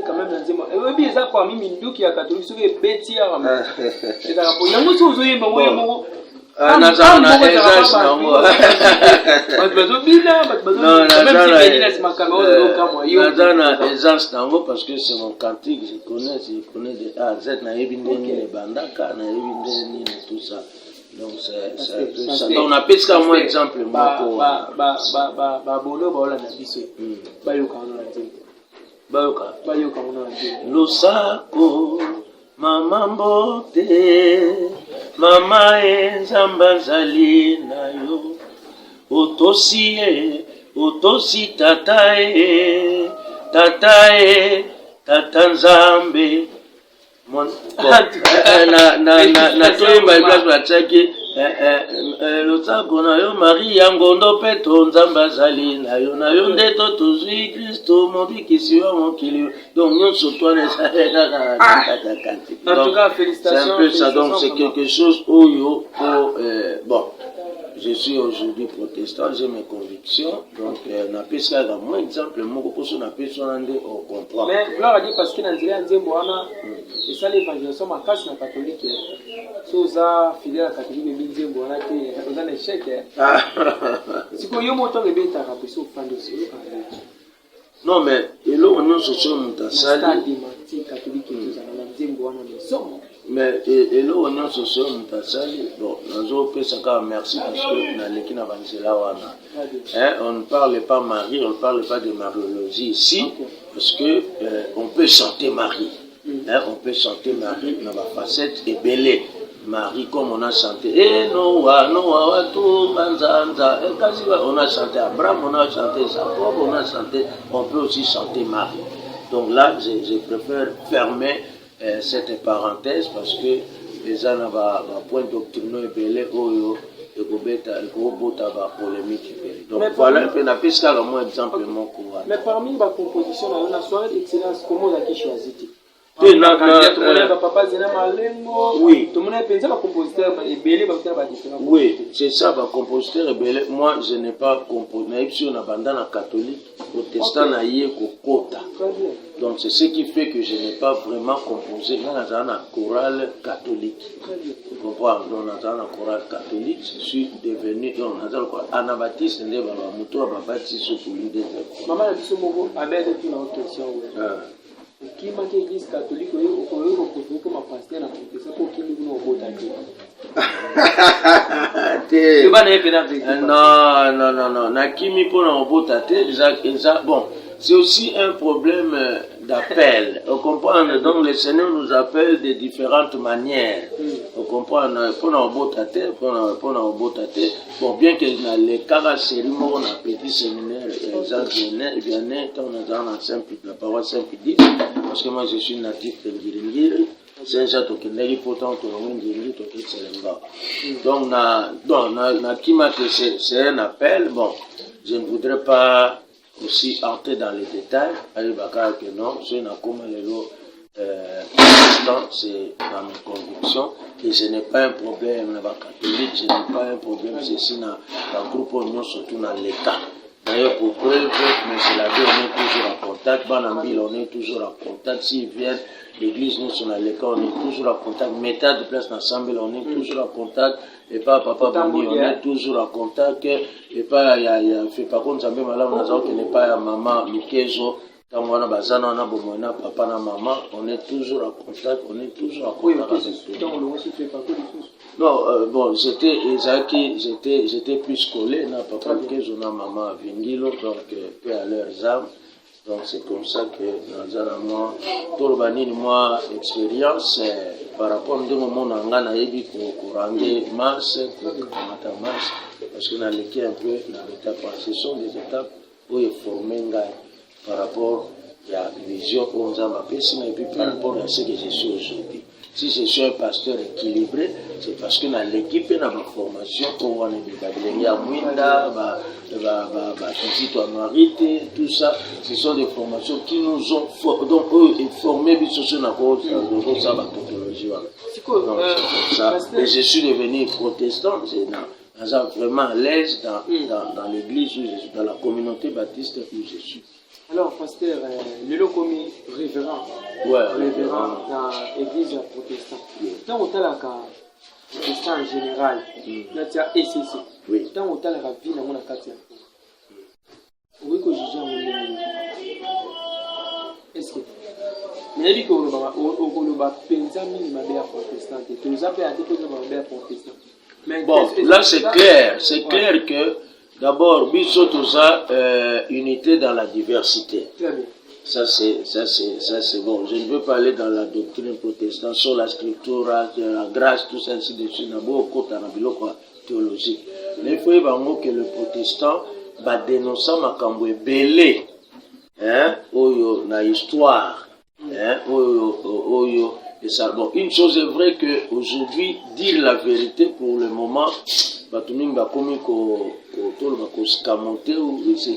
quand même nzembo et bien ça parmi minduki ya catholique soki beti ya rama et ça pour yango so zoyemba moyo nazana ezas na moi bazo bina bazo même si benina si makamera zo kama yo nazana ezas na moi parce que c'est mon cantique je connais de A à Z na yebindeni les bandaka na yebindeni tout ça. Donc c'est un peu ça. Donc on appelle ça moi exemple moko bono ba ola na biso bayoka na nzembo bayoka na nzembo Losako mama mbote mama Nzamba zali na yo otosi tata Nzambe na toyemba place bataki Losako na yo Marie ya ngondo pe to Nzamba azali na yo nde to tozwi Kristo mobikisi wa mokili donc nyonso twana ezalaka en tout cas félicitations. C'est un peu ça, donc c'est quelque chose où bon. Je suis aujourd'hui protestant, j'ai mes convictions, donc n'a pas ça dans mon exemple, mon propos n'a pas ça on comprend. Mais gloire à Dieu parce que dans le nzembo wana et ça l'évangélisation ma casse na catholique. Soza fidèle à catholique mais nzembo wana que on a échec. Si ko yo moto le beta ka biso fando si. Non mais elo on se sont mutasali. Catholique qui na nzembo wana mais somo. Mais elo on se sont mutasali. Bon, nazo pesa ka merci parce que na lekina banzela wana. On ne parle pas Marie, on ne parle pas de mariologie ici parce que on peut chanter Marie. On peut chanter Marie dans la facette et belé. Marie comme on a chanté Noah watu manzanza on a chanté Abraham, on a chanté Jacob, on peut aussi chanter Marie. Donc là je préfère fermer cette parenthèse parce que les gens n'ont point doctrinal et belé oyo et kobota ba polémique. Donc mais voilà un peu na pesca comme moi exemple mon courant. Mais parmi les compositions dans la soirée d'excellence comment on a choisi? Oui, c'est ça, le compositeur est moi, je n'ai pas composé. Je suis un catholique, protestant, donc c'est ce qui fait que je n'ai pas vraiment composé. Dans un chorale catholique. Vous comprenez? Dans un chorale catholique, je suis devenu anabaptiste. Maman a dit ce mot, avec une autre question. Qui m'a dit l'église catholique, comme un pasteur, pour qui nous avons non. Nakimi pour bon, c'est aussi un problème d'appel. On comprend, donc le Seigneur nous appelle de différentes manières. On comprend, pour bon, bien que dans les cas sérieux, on a petit séminaire, on a dans la parole Saint-Pédis, parce que moi je suis natif de Ngiri. Donc, c'est un appel. Bon, je ne voudrais pas aussi entrer dans les détails. Que non, c'est protestant, c'est dans mes convictions, et je n'ai pas un problème avec les catholiques, je n'ai pas un problème, c'est dans le groupe Union, surtout dans l'État. D'ailleurs, pour preuve, mais c'est la vie, on est toujours en contact, Banambil, on est toujours en contact, s'ils viennent, l'église, nous sommes dans l'école, on est toujours en contact, méthode de place ensemble, on est toujours en contact, et pas papa Boni, on est toujours en contact, et pas, il y a fait par contre, ça même là, on a qui n'est pas maman, Mikezo, quand on a bazana, on a bomona, papa, na maman, on est toujours en contact, on est toujours en contact avec tout. Non, bon, j'étais plus collé, na papa, Mikezo, na maman, Vingilo, donc, peu à leurs âmes. Donc c'est comme ça que moi, tout le moi expérience par rapport à mon angana yebi pour rendre masse, pour masse, parce qu'on a l'équipe un peu dans l'étape. Ce sont des étapes où il faut former par rapport à la vision qu'on a et puis par rapport à ce que je suis aujourd'hui. Si je suis un pasteur équilibré, c'est parce que dans l'équipe, dans ma formation, on a des Gabriel Mouinda, tout ça, ce sont des formations qui nous ont formés sur la topologie. C'est comme ça. Et je suis devenu protestant, vraiment à l'aise dans l'église, dans la communauté baptiste où je suis. Alors, pasteur, le commis révérend. Révérend dans l'église protestante. Tant on a la protestant en général, il y a ECC. Tant on a la vie dans mon quartier. Oui, que je juge est-ce que. Mais il y a des bon, là c'est clair que d'abord, Bissotosa, unité dans la diversité. Ça c'est bon. Je ne veux pas aller dans la doctrine protestante, sur la scripture, la grâce, tout ça, ainsi de suite. Théologique. Mais il faut que le protestant va dénoncer Makambo belé, oyo na histoire, oyo. Et ça, bon, une chose est vraie que aujourd'hui, dire la vérité pour le moment, c'est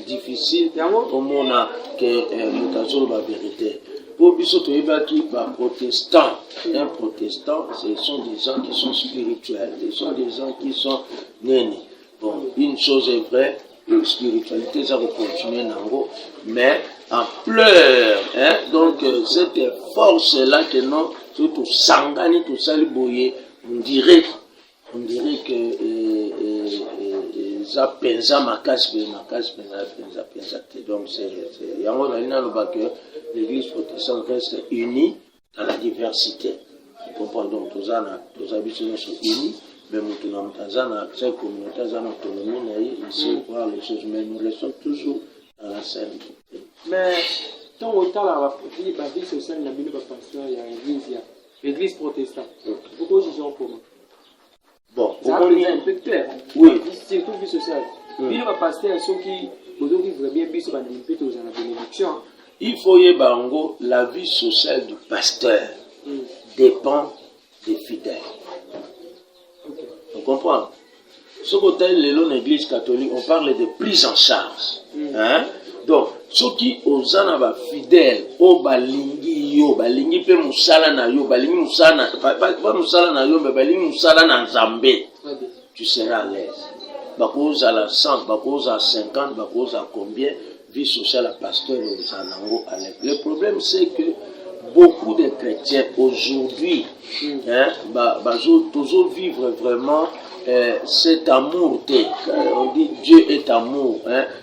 difficile au monde que mutation la vérité. Pour protestant, un protestant, ce sont des gens qui sont spirituels, ce sont des gens qui sont nénés. Bon, une chose est vraie, la spiritualité, ça va continuer nango, mais en pleurs, donc cette force-là que non, surtout sangani, tout ça, on dirait que ça pensa ma casse, donc c'est l'église protestante reste unie dans la diversité. Vous comprenez, donc tous les habitués sont unis, mais nous avons chaque communauté a une autonomie, ici voir les choses, mais nous restons toujours dans la sainteté. Mais tant autant la vie sociale, il y a une pasteur, il y a l'église protestante. Pourquoi je dis en commun? Bon, ça c'est un peu clair. Oui. Surtout vie sociale. Il y a un pasteur, ceux qui voudraient bien vivre dans la bénédiction. Il faut y avoir la vie sociale du pasteur dépend des fidèles. On comprend? Ce côté, l'église catholique, on parle de prise en charge. Donc, ceux qui osent être fidèles, balingi pe musala na yo, balingi musala, pas musala na yo, mais balingi musala na Nzambe, tu seras à l'aise. Bakose à la 100, bakose à 50, bakose à combien, vie sociale à pasteur aux anango à l'aise. Le problème, c'est que beaucoup de chrétiens aujourd'hui, toujours vivre vraiment cet amour. On dit Dieu est amour.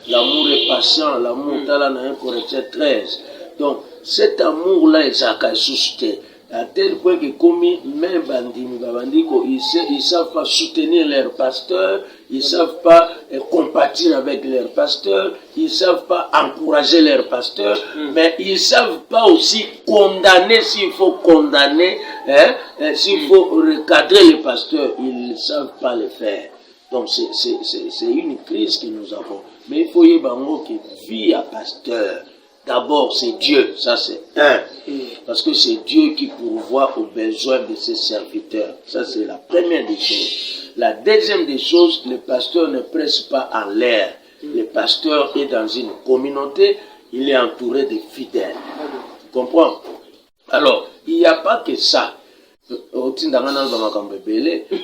L'amour est patient, l'amour est dans 1 Corinthiens 13. Donc, cet amour-là est suscité. À tel point que comme même ils ne savent pas soutenir leur pasteur, ils ne savent pas compatir avec leur pasteur, ils ne savent pas encourager leur pasteur, mais ils ne savent pas aussi condamner s'il faut condamner, s'il faut recadrer les pasteurs, ils ne savent pas le faire. Donc c'est une crise que nous avons. Mais il faut y avoir qui vit à pasteur. D'abord, c'est Dieu, ça c'est un. Parce que c'est Dieu qui pourvoit aux besoins de ses serviteurs. Ça c'est la première des choses. La deuxième des choses, le pasteur ne presse pas en l'air. Le pasteur est dans une communauté, il est entouré de fidèles. Tu comprends? Alors, il n'y a pas que ça.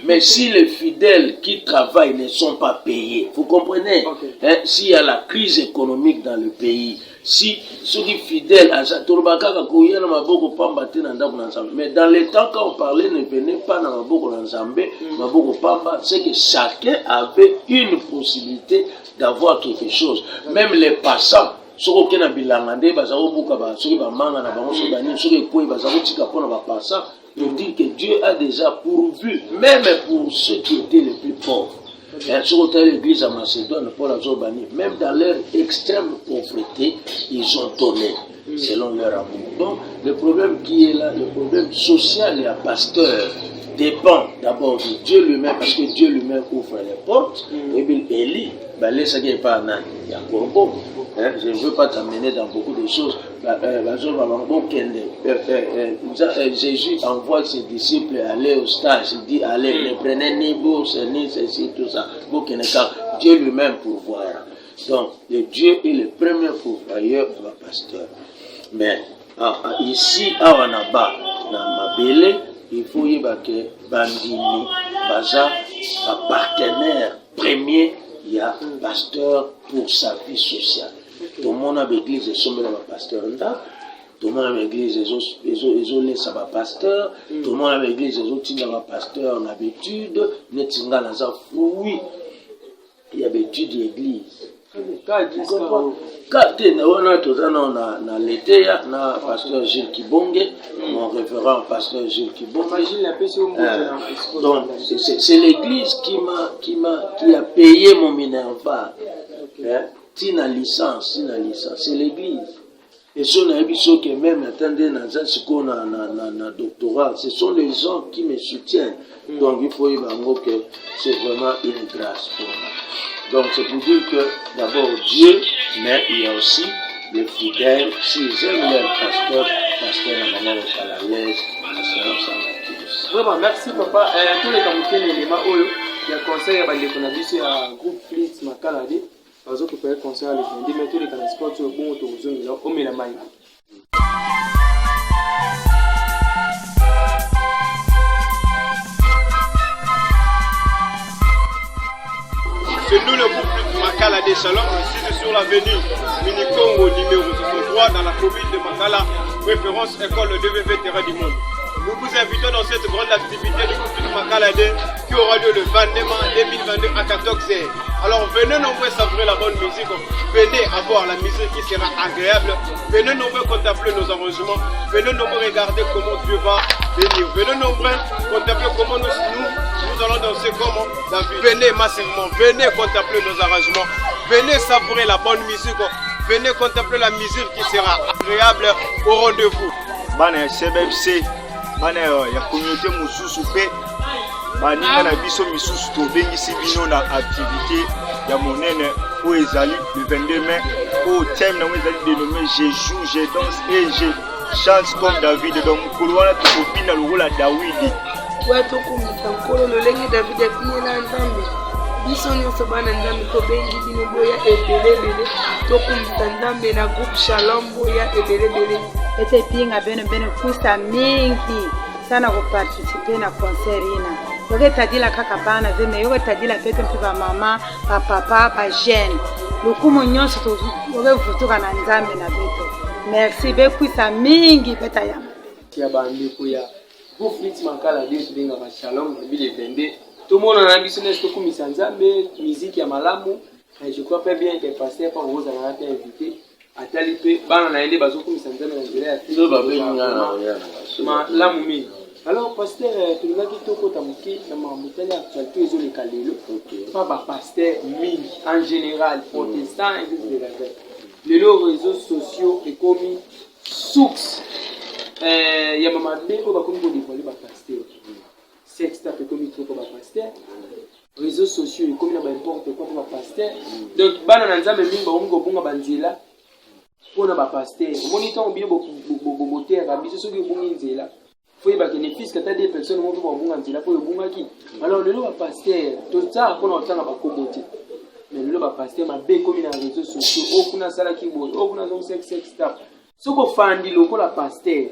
Mais si les fidèles qui travaillent ne sont pas payés, vous comprenez, hein, s'il y a la crise économique dans le pays, si ceux qui fidèles à ça, mais dans les temps quand on parlait, ne venez pas dans Maboko Nzambé, Maboko Pamba, c'est que chacun avait une possibilité d'avoir quelque chose. Même les passants, ceux qui ont bilangandé, ceux qui ont mangé, ceux qui ont passant, pour dire que Dieu a déjà pourvu, même pour ceux qui étaient les plus pauvres. Sur l'église à Macédoine, Paul a Zobani, même dans leur extrême pauvreté, ils ont donné selon leur amour. Donc, le problème qui est là, le problème social et à pasteur, dépend d'abord de Dieu lui-même, parce que Dieu lui-même ouvre les portes. Et puis, Élie, laisse qu'il n'y ait pas un il y a Corbeau. Je ne veux pas t'amener dans beaucoup de choses. Jésus envoie ses disciples aller au stage. Il dit, allez, ne prenez ni bourse, ni ceci, tout ça. Dieu lui-même pourvoira. Donc, le Dieu est le premier pourvoyeur de la pasteur. Mais ici, à Wanaba, dans Mabele, il faut y avoir que Bandini, Baza, un partenaire premier, il y a un pasteur pour sa vie sociale. Tout le monde a l'église, ils sont là, pasteur. Tout le monde a l'église, ils ont laissé un pasteur. Tout le monde a l'église, ils ont tiré un pasteur en habitude. Oui, il y a l'habitude de l'église. Quand on a l'été, on a pasteur Gilles Kibonge, mon référent pasteur Gilles Kibonge. Donc, c'est l'église qui a payé mon Minerva. Tina licence, c'est l'église. Et si on a vu que même attendez dans un doctorat, ce sont les gens qui me soutiennent. Donc il faut y voir que c'est vraiment une grâce pour moi. Donc c'est pour dire que d'abord Dieu, mais il y a aussi les fidèles, s'ils aiment leur pasteur à maman au Calaïs, vraiment, merci papa. Tous les camouflés, les éléments, il y a conseil à la groupe Flitz Makalade. Par exemple, vous pouvez conseiller à l'église, mais tous les transports sont bons autour de vous, on met la main. C'est nous le groupe Makala des Shalom, ici sur l'avenue Minicongo numéro 63 dans la commune de Makala, référence école DVV Terrain du Monde. Nous vous invitons dans cette grande activité du groupe Makala qui aura lieu le 22 mars 2022 à 14h. Alors venez nombreux savourer la bonne musique, venez avoir la musique qui sera agréable, venez nombreux contempler nos arrangements, venez nombreux regarder comment Dieu va venir, venez nombreux contempler comment nous allons danser comme David. Venez massivement, venez contempler nos arrangements, venez savourer la bonne musique, venez contempler la musique qui sera agréable au rendez-vous. Bana CBFC, bana ya communauté mususu pe baninga na biso misusu tobengisi bino na activité ya monene o ezali le 22 mai au thème na ezali dénommé je joue, je danse et je chante comme David. Donc mukulu wana tokopina lokola Dawidi. Watu kumita nkolo lolenge David afinela nzambe. Biso nyonso bana nzambe tobengi bino boya ebelebele tokumita nzambe na groupe Shalom boya ebelebele. Ete pinga bene kusa mingi sana kuparticiper na concert ina. Yoke tadila kaka bana zeme yoke tadila kete mpiba mama, pa papa, pa jeune. Lukumu nyonso to yoke vutuka na nzambe na beto. Merci be kusa mingi beta ya. Tia bandi kuya. Vous Flitz Makala Dieu tulinga ba Shalom bile bende. Tout le monde a ambitionné ce que kumisa nzambe, musique ya malamu. Et je crois pas bien que pasteur par vous a été invité. Atalipe bana na ende bazo kumisa nzambe na nzela ya Dieu va venir ma la mumi. Alors pasteur tu l'as dit toko tamuki na mamutali actualité ezo le kalelo. Pas ba pasteur mingi en général protestant et de la paix. Les réseaux sociaux et commis source ya mama beko ba komi ko dévoiler ba pasteur. Sexta pe komi trop ba pasteur. Réseaux sociaux et commis na ba importe quoi ba pasteur. Donc bana na nzambe mingi ba ngo bunga banzela. Pour na ba pasteur. Moniteur bien bo terre biso soki bungi nzela. Faut y que les fils que des personnes vont voir bunga nzela pour bunga ki. Alors le ba pasteur tout ça pour na otanga ba kobote. Mais le ba pasteur ma be komi na réseaux sociaux okuna sala ki bo okuna zo sex stop. Soko fandi loko la pasteur.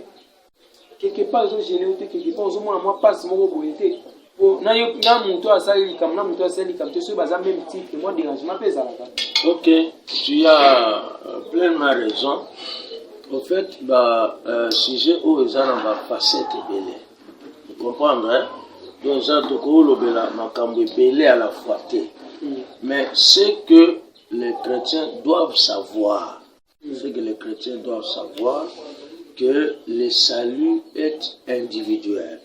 quelque part zo gêné te quelque part zo mona moi passe moko boyete po na yo na muntu asali comme na muntu asali comme te so baza même titre moi dérangement pesa la. Ok, tu as pleinement raison. Au fait, sujet où ils ont ma facette belé. Vous comprenez, hein? Donc, ils ont ma belé à la fois. Mais ce que les chrétiens doivent savoir, que le salut est individuel.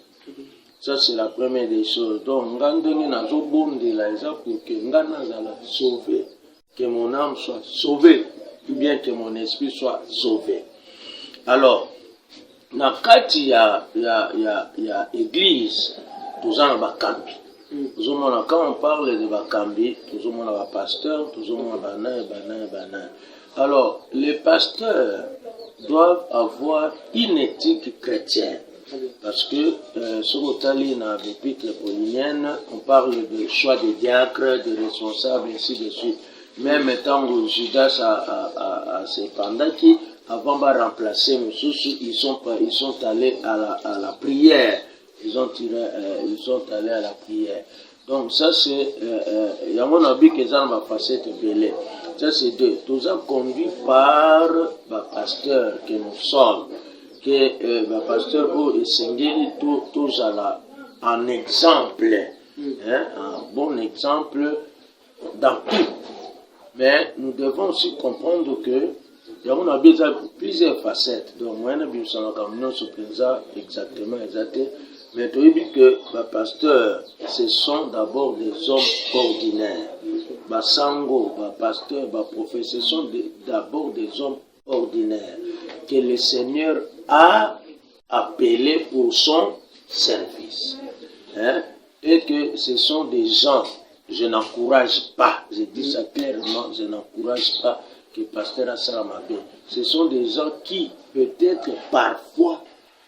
Ça, c'est la première des choses. Donc, pour que sauvé, que mon âme soit sauvée, ou bien que mon esprit soit sauvé. Alors, dans il y a église, tous en Bakambi. Quand on parle de Bakambi, tous en a pasteur, tous en banan. Alors, les pasteurs doivent avoir une éthique chrétienne. Parce que sur l'Italie, dans l'épître paulinienne, on parle de choix des diacres, des responsables, ainsi de suite. Même tant que Judas a cependant qui, avant de remplacer Moussous, ils sont allés à la prière. Ils sont allés à la prière. Donc ça c'est, il y a mon avis que ça va passer te belé. Ça c'est deux. Tout ça conduit par le pasteur que nous sommes. Que le pasteur est singé tous un exemple, hein, un bon exemple dans tout. Mais nous devons aussi comprendre que il y a plusieurs facettes. Donc, moi, je ne sais pas exactement. Mais tu dis que les pasteurs, ce sont d'abord des hommes ordinaires. Les sango, les pasteurs, les prophètes, ce sont d'abord des hommes ordinaires que le Seigneur a appelés pour son service. Hein? Et que ce sont des gens. Je n'encourage pas, je dis ça clairement, je n'encourage pas que pasteur Assalamabé. Ce sont des gens qui, peut-être parfois,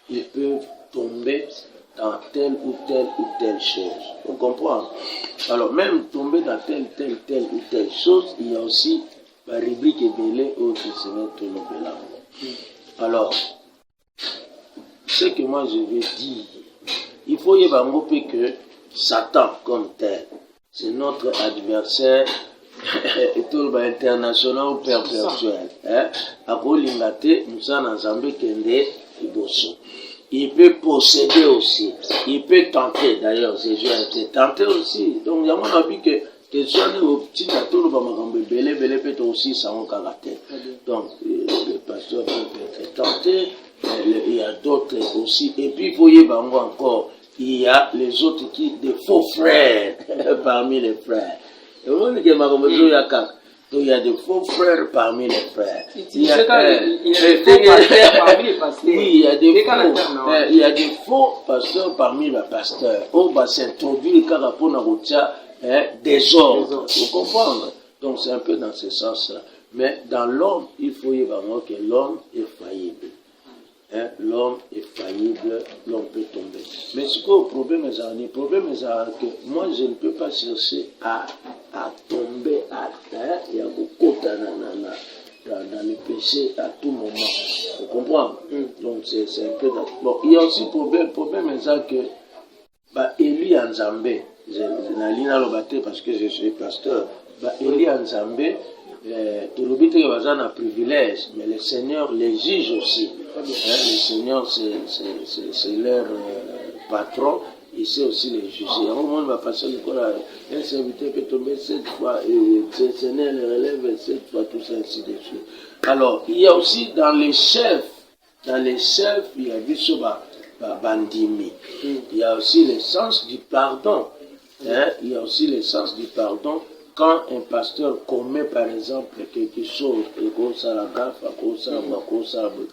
ils peuvent tomber dans telle ou telle chose. On comprend? Alors, même tomber dans telle ou telle chose, il y a aussi la rubrique ébélée au Seigneur tout le là. Alors, ce que moi je veux dire, il faut y avoir que Satan comme tel, c'est notre adversaire international ou perpétuel. Il peut posséder aussi. Il peut tenter. D'ailleurs, Jésus a été tenté aussi. Donc, il y a mon avis que les gens au petit bateau, belé peut aussi s'en caractère. Donc, le pasteur peut être tenté. Il y a d'autres aussi. Et puis, vous voyez, encore, il y a les autres des faux frères parmi les frères. Donc, il y a des faux frères parmi les frères. Il y a des faux pasteurs parmi les pasteurs. On va s'introduire pour désordre. Vous comprenez? Donc, c'est un peu dans ce sens-là. Mais dans l'homme, il faut y voir que l'homme est faillible. Hein? L'homme est faillible, l'homme peut tomber. Mais ce que le problème est que moi je ne peux pas chercher à tomber à terre et à beaucoup dans le péché à tout moment. Vous comprenez? Donc c'est un peu bon. Il y a aussi le problème est que Élie en Zambé, je n'ai pas le parce que je suis pasteur. Élie en Zambé, tout le but est un privilège, mais le Seigneur les juge aussi. Le Seigneur, c'est leur patron, il sait aussi les juger. À un moment, va passer un serviteur peut tomber 7 fois, et le Seigneur le relève 7 fois, tout ça, ainsi de suite. Alors, il y a aussi dans les chefs, il y a du soba, bandimi. Il y a aussi le sens du pardon. Il y a aussi le sens du pardon. Quand un pasteur commet par exemple quelque chose,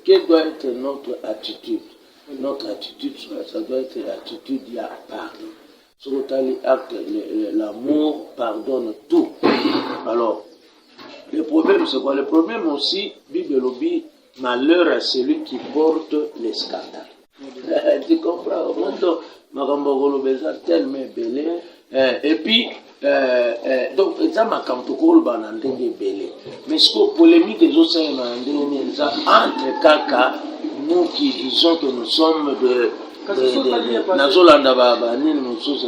quelle doit être notre attitude? Notre attitude, ça doit être l'attitude de la pardon. Sur l'amour pardonne tout. Alors, le problème c'est quoi? Le problème aussi, Bible lobby, malheur à celui qui porte les scandales. Tu comprends? Tellement belé. Et puis, donc, ça m'a quand mais ce que polémique des autres, entre Kaka, nous qui disons que nous sommes de Nazolanda Nini Moussos,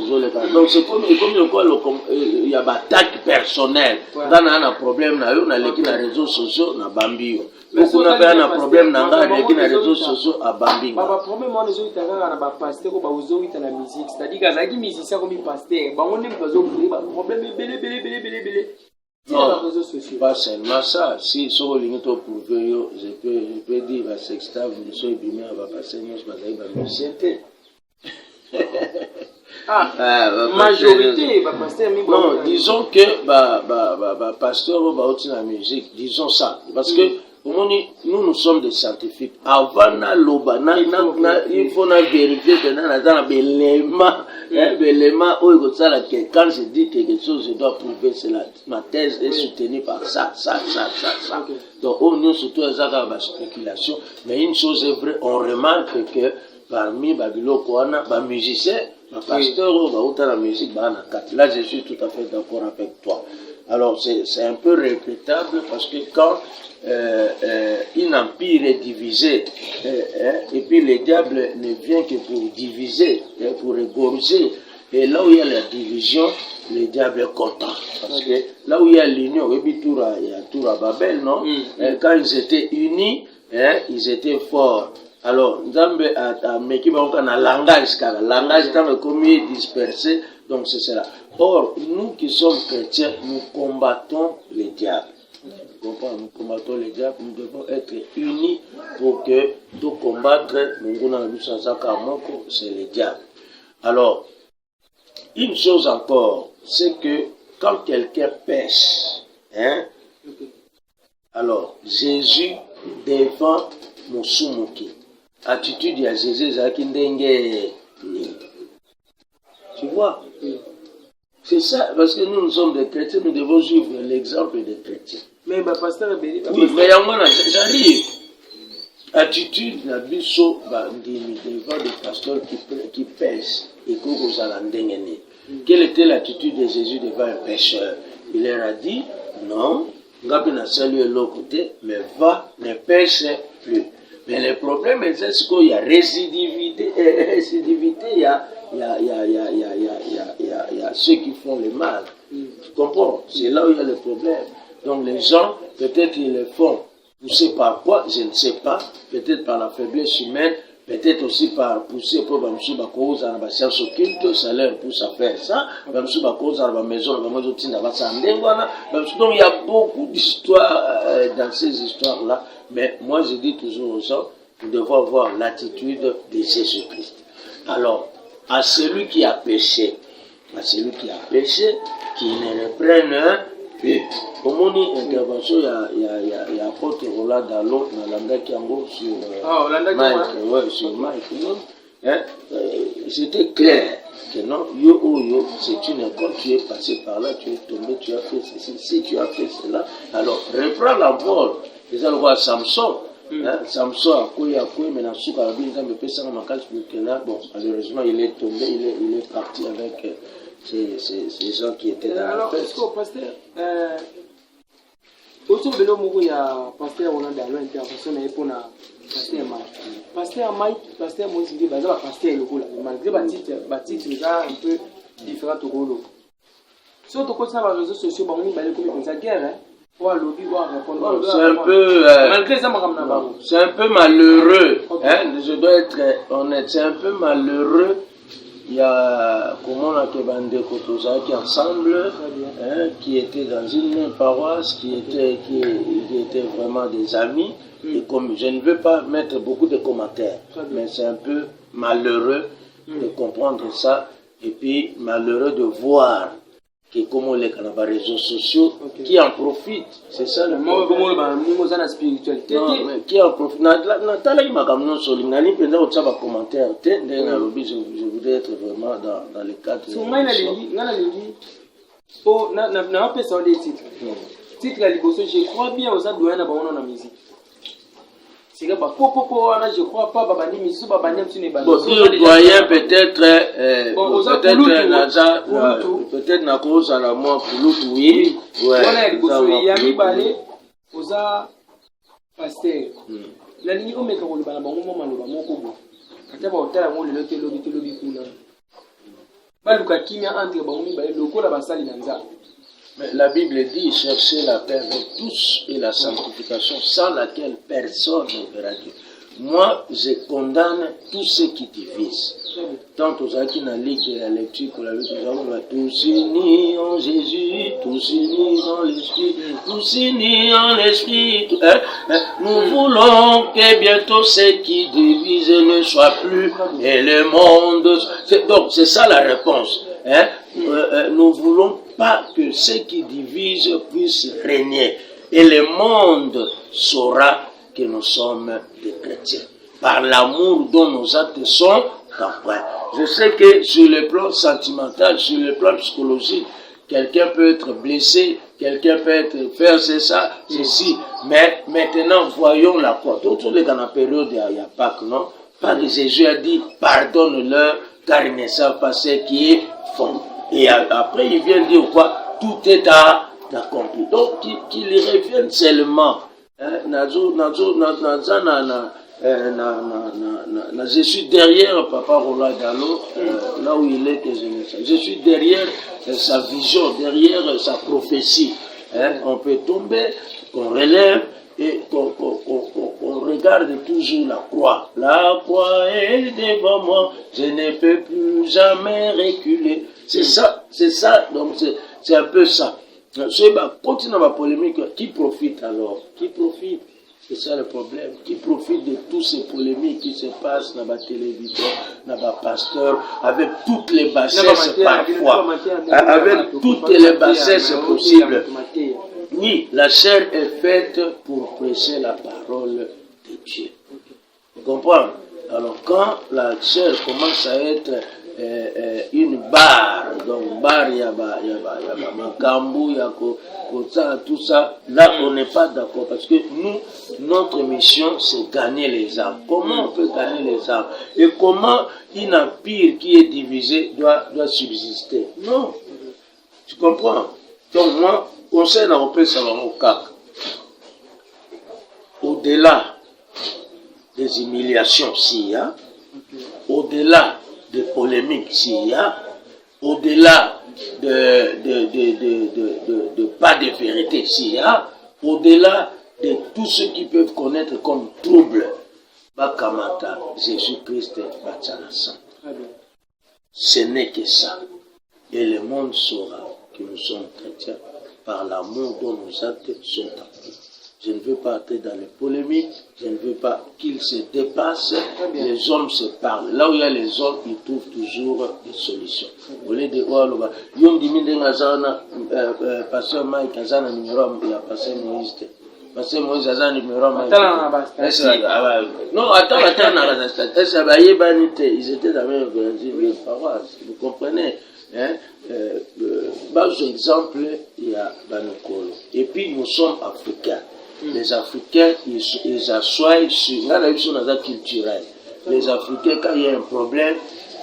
donc c'est comme quoi il y a des attaques personnelles. Dans un problème, on a les réseaux sociaux, on a Bambio. Mais on a un problème, on a les réseaux sociaux à Bambio. Le problème, c'est que on a un pasteur qui a la musique. C'est-à-dire qu'il y a des musiciens comme un pasteur. On a un problème, belé. Non, pas seulement ça. Si sur le limite pour je peux dire à Sextave, nous sommes bien, on va passer, nous sommes musicienté. Majorité, pasteur. Non, disons que pasteur va la musique, disons ça, parce que nous sommes des scientifiques. Avant il faut vérifier que nous avons des éléments quand je dis quelque chose, je dois prouver cela. Ma thèse est soutenue par ça. Donc, nous surtout les spéculation. Mais une chose est vraie, on remarque que parmi les musiciens, les pasteurs, la musique, là je suis tout à fait d'accord avec toi. Alors, c'est un peu regrettable parce que quand un empire est divisé, et puis le diable ne vient que pour diviser, pour égorger. Et là où il y a la division, le diable est content. Parce que là où il y a l'union, il y a Tour à Babel, non? Quand ils étaient unis, ils étaient forts. Alors, Nzambe a mis un langage, car le langage est comme dispersé, donc c'est cela. Or, nous qui sommes chrétiens, nous combattons le diable. Nous combattons le diable, nous devons être unis pour que tout combattre, c'est le diable. Alors, une chose encore, c'est que quand quelqu'un pêche, alors Jésus devant Mosumuki, attitude à Jésus, tu vois, c'est ça, parce que nous sommes des chrétiens, nous devons suivre l'exemple des chrétiens. Mais pasteur, oui, mais j'arrive. Attitude la biso devant des pasteurs qui pêchent et quelle était l'attitude de Jésus devant un pêcheur? Il leur a dit non, Ngapina salué l'autre côté, mais va, ne pêche plus. Mais le problème est qu'il y a récidivité, il y a ceux qui font le mal. Tu comprends? C'est là où il y a le problème. Donc les gens, peut-être ils le font. Poussé par quoi? Je ne sais pas. Peut-être par la faiblesse humaine, peut-être aussi par pousser pour Bamsou Bakos à la science occulte, ça leur pousse à faire ça. Bamsou Bakos à la maison, donc il y a beaucoup d'histoires dans ces histoires-là. Mais moi je dis toujours aux gens, nous devons avoir l'attitude de Jésus-Christ. Alors, à celui qui a péché, qui ne reprenne plus. Au moins, intervention, il y a apôtre Roland Dallon, sur Mike. C'était clair que non, c'est une école, tu es passé par là, tu es tombé, tu as fait ceci, si tu as fait cela, alors reprends la vol. Les gens voient Samson. Samson a couillé, mais dans ce cas, bon, malheureusement, il est tombé, il est parti avec ces gens qui étaient dans la fête. Est-ce que pasteur, autour de l'homme, il y a pasteur Roland Dallon, intervention pour pasteur Mike. Pasteur Mike, pasteur Moïse, il y a pasteur Lokola. Malgré le titre, il y a un peu différent au rôle. Si on continue sur les réseaux sociaux, on va aller comme ça, guerre, c'est un peu c'est un peu malheureux, je dois être honnête, c'est un peu malheureux. Il y a comment on a qui ensemble, qui étaient dans une paroisse, qui étaient vraiment des amis. Et comme je ne veux pas mettre beaucoup de commentaires, mais c'est un peu malheureux de comprendre ça, et puis malheureux de voir que comme on les réseaux sociaux, qui en profitent, c'est ça le mot. Spiritualité. Non, mais qui en profite. Je voudrais être vraiment dans le cadre. Je crois bien aux adoués dans la musique. Je crois pas doyen peut-être peut-être na cause à la mort pour oui ouais il y a mis balé aux pasteur nalingi omeka koloba na bango mwa maloba moko bo kata baotala yango lelo telobi kuna baluka kimia entre bango mibale lokola basali na nzambe. Mais la Bible dit chercher la paix avec tous et la sanctification sans laquelle personne ne verra Dieu. Moi, je condamne tous ceux qui divisent. Tant aux acquis dans la ligue de la lecture que la vie nous avons, tous unis en Jésus, tous unis dans l'esprit, tous unis en l'esprit. Nous voulons que bientôt ceux qui divisent ne soient plus et le monde. Donc, c'est ça la réponse. Nous voulons pas que ceux qui divisent puissent régner. Et le monde saura que nous sommes des chrétiens. Par l'amour dont nos actes sont empreints. Je sais que sur le plan sentimental, sur le plan psychologique, quelqu'un peut être blessé, quelqu'un peut faire ça, ceci. Mais maintenant, voyons la croix. Donc, on est dans la période, il n'y a Pâques, non? Pas que Jésus a dit, pardonne-leur, car ils ne savent pas ce qui est fond. Et après, il vient dire quoi? Tout est accompli. Donc, qu'il revienne seulement. Je suis derrière Papa Roland Gallo, là où il est que je ne sais. Je suis derrière sa vision, derrière sa prophétie. On peut tomber, qu'on relève et qu'on regarde toujours la croix. La croix est devant moi, je ne peux plus jamais reculer. C'est ça, donc c'est un peu ça. Continue ma polémique, qui profite alors? Qui profite? C'est ça le problème. Qui profite de toutes ces polémiques qui se passent dans la télévision, dans la pasteur, avec toutes les bassesses parfois. Avec toutes les bassesses possibles. Oui, la chair est faite pour prêcher la parole de Dieu. Vous comprenez? Alors quand la chair commence à être une barre, donc barre, il y a Makambu, il y a tout ça, là on n'est pas d'accord parce que nous, notre mission c'est gagner les âmes. Comment on peut gagner les âmes? Et comment une empire qui est divisé doit subsister? Non, tu comprends? Donc moi, conseil européen Salomon Kak, au-delà des humiliations s'il y a, au-delà des polémiques s'il y a, au-delà de pas de vérité s'il y a, au-delà de tout ce qu'ils peuvent connaître comme trouble, Bakamata, Jésus-Christ, Batsanasa. Ce n'est que ça. Et le monde saura que nous sommes chrétiens par l'amour dont nos actes sont accomplis. Je ne veux pas entrer dans les polémiques, je ne veux pas qu'ils se dépassent, les hommes se parlent. Là où il y a les hommes, ils trouvent toujours des solutions. Au lieu de voir, Yom Diminde Ngazana, Pasteur Mike Azana numéro, il a passé Moïse. Pasteur Moïse Azana numéro, non, attends, ils étaient dans la même paroisse, vous comprenez? Par exemple, il y a Banokolo. Et puis nous sommes africains. Les Africains, ils assoient sur la culturelle. Les Africains, quand il y a un problème,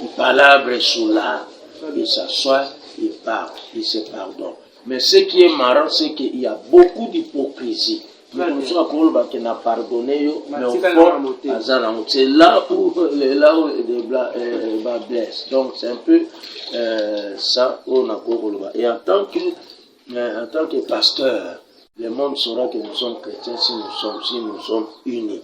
ils palabrent sous l'art. Ils s'assoient, ils parlent, ils se pardonnent. Mais ce qui est marrant, c'est qu'il y a beaucoup d'hypocrisie. Nous qui n'a pardonné, mais au fond, c'est là où les bas blessent. Donc c'est un peu ça on a. Et en tant que pasteur, le monde saura que nous sommes chrétiens si nous sommes unis.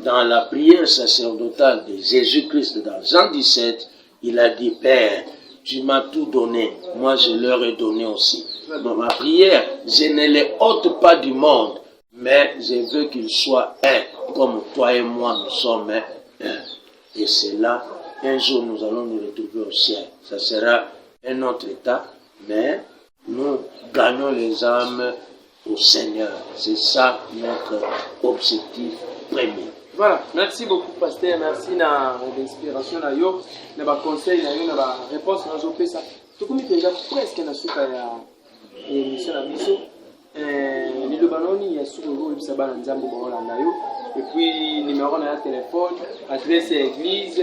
Dans la prière sacerdotale de Jésus-Christ dans Jean 17, il a dit, Père, tu m'as tout donné, moi je leur ai donné aussi. Dans ma prière, je ne les ôte pas du monde, mais je veux qu'ils soient un, comme toi et moi nous sommes un. Et c'est là, un jour nous allons nous retrouver au ciel. Ça sera un autre état, mais nous gagnons les âmes au Seigneur. C'est ça notre objectif premier. Voilà, merci beaucoup pasteur, merci na l'inspiration na yo, na ba conseil na yo, na ba réponse na zo pesa. Tukumi penza presque na suka ya émission na biso. Lilo banoni ya suka go bisa bana nzambo ba Holanda yo. Et puis numéro na téléphone, adresse église.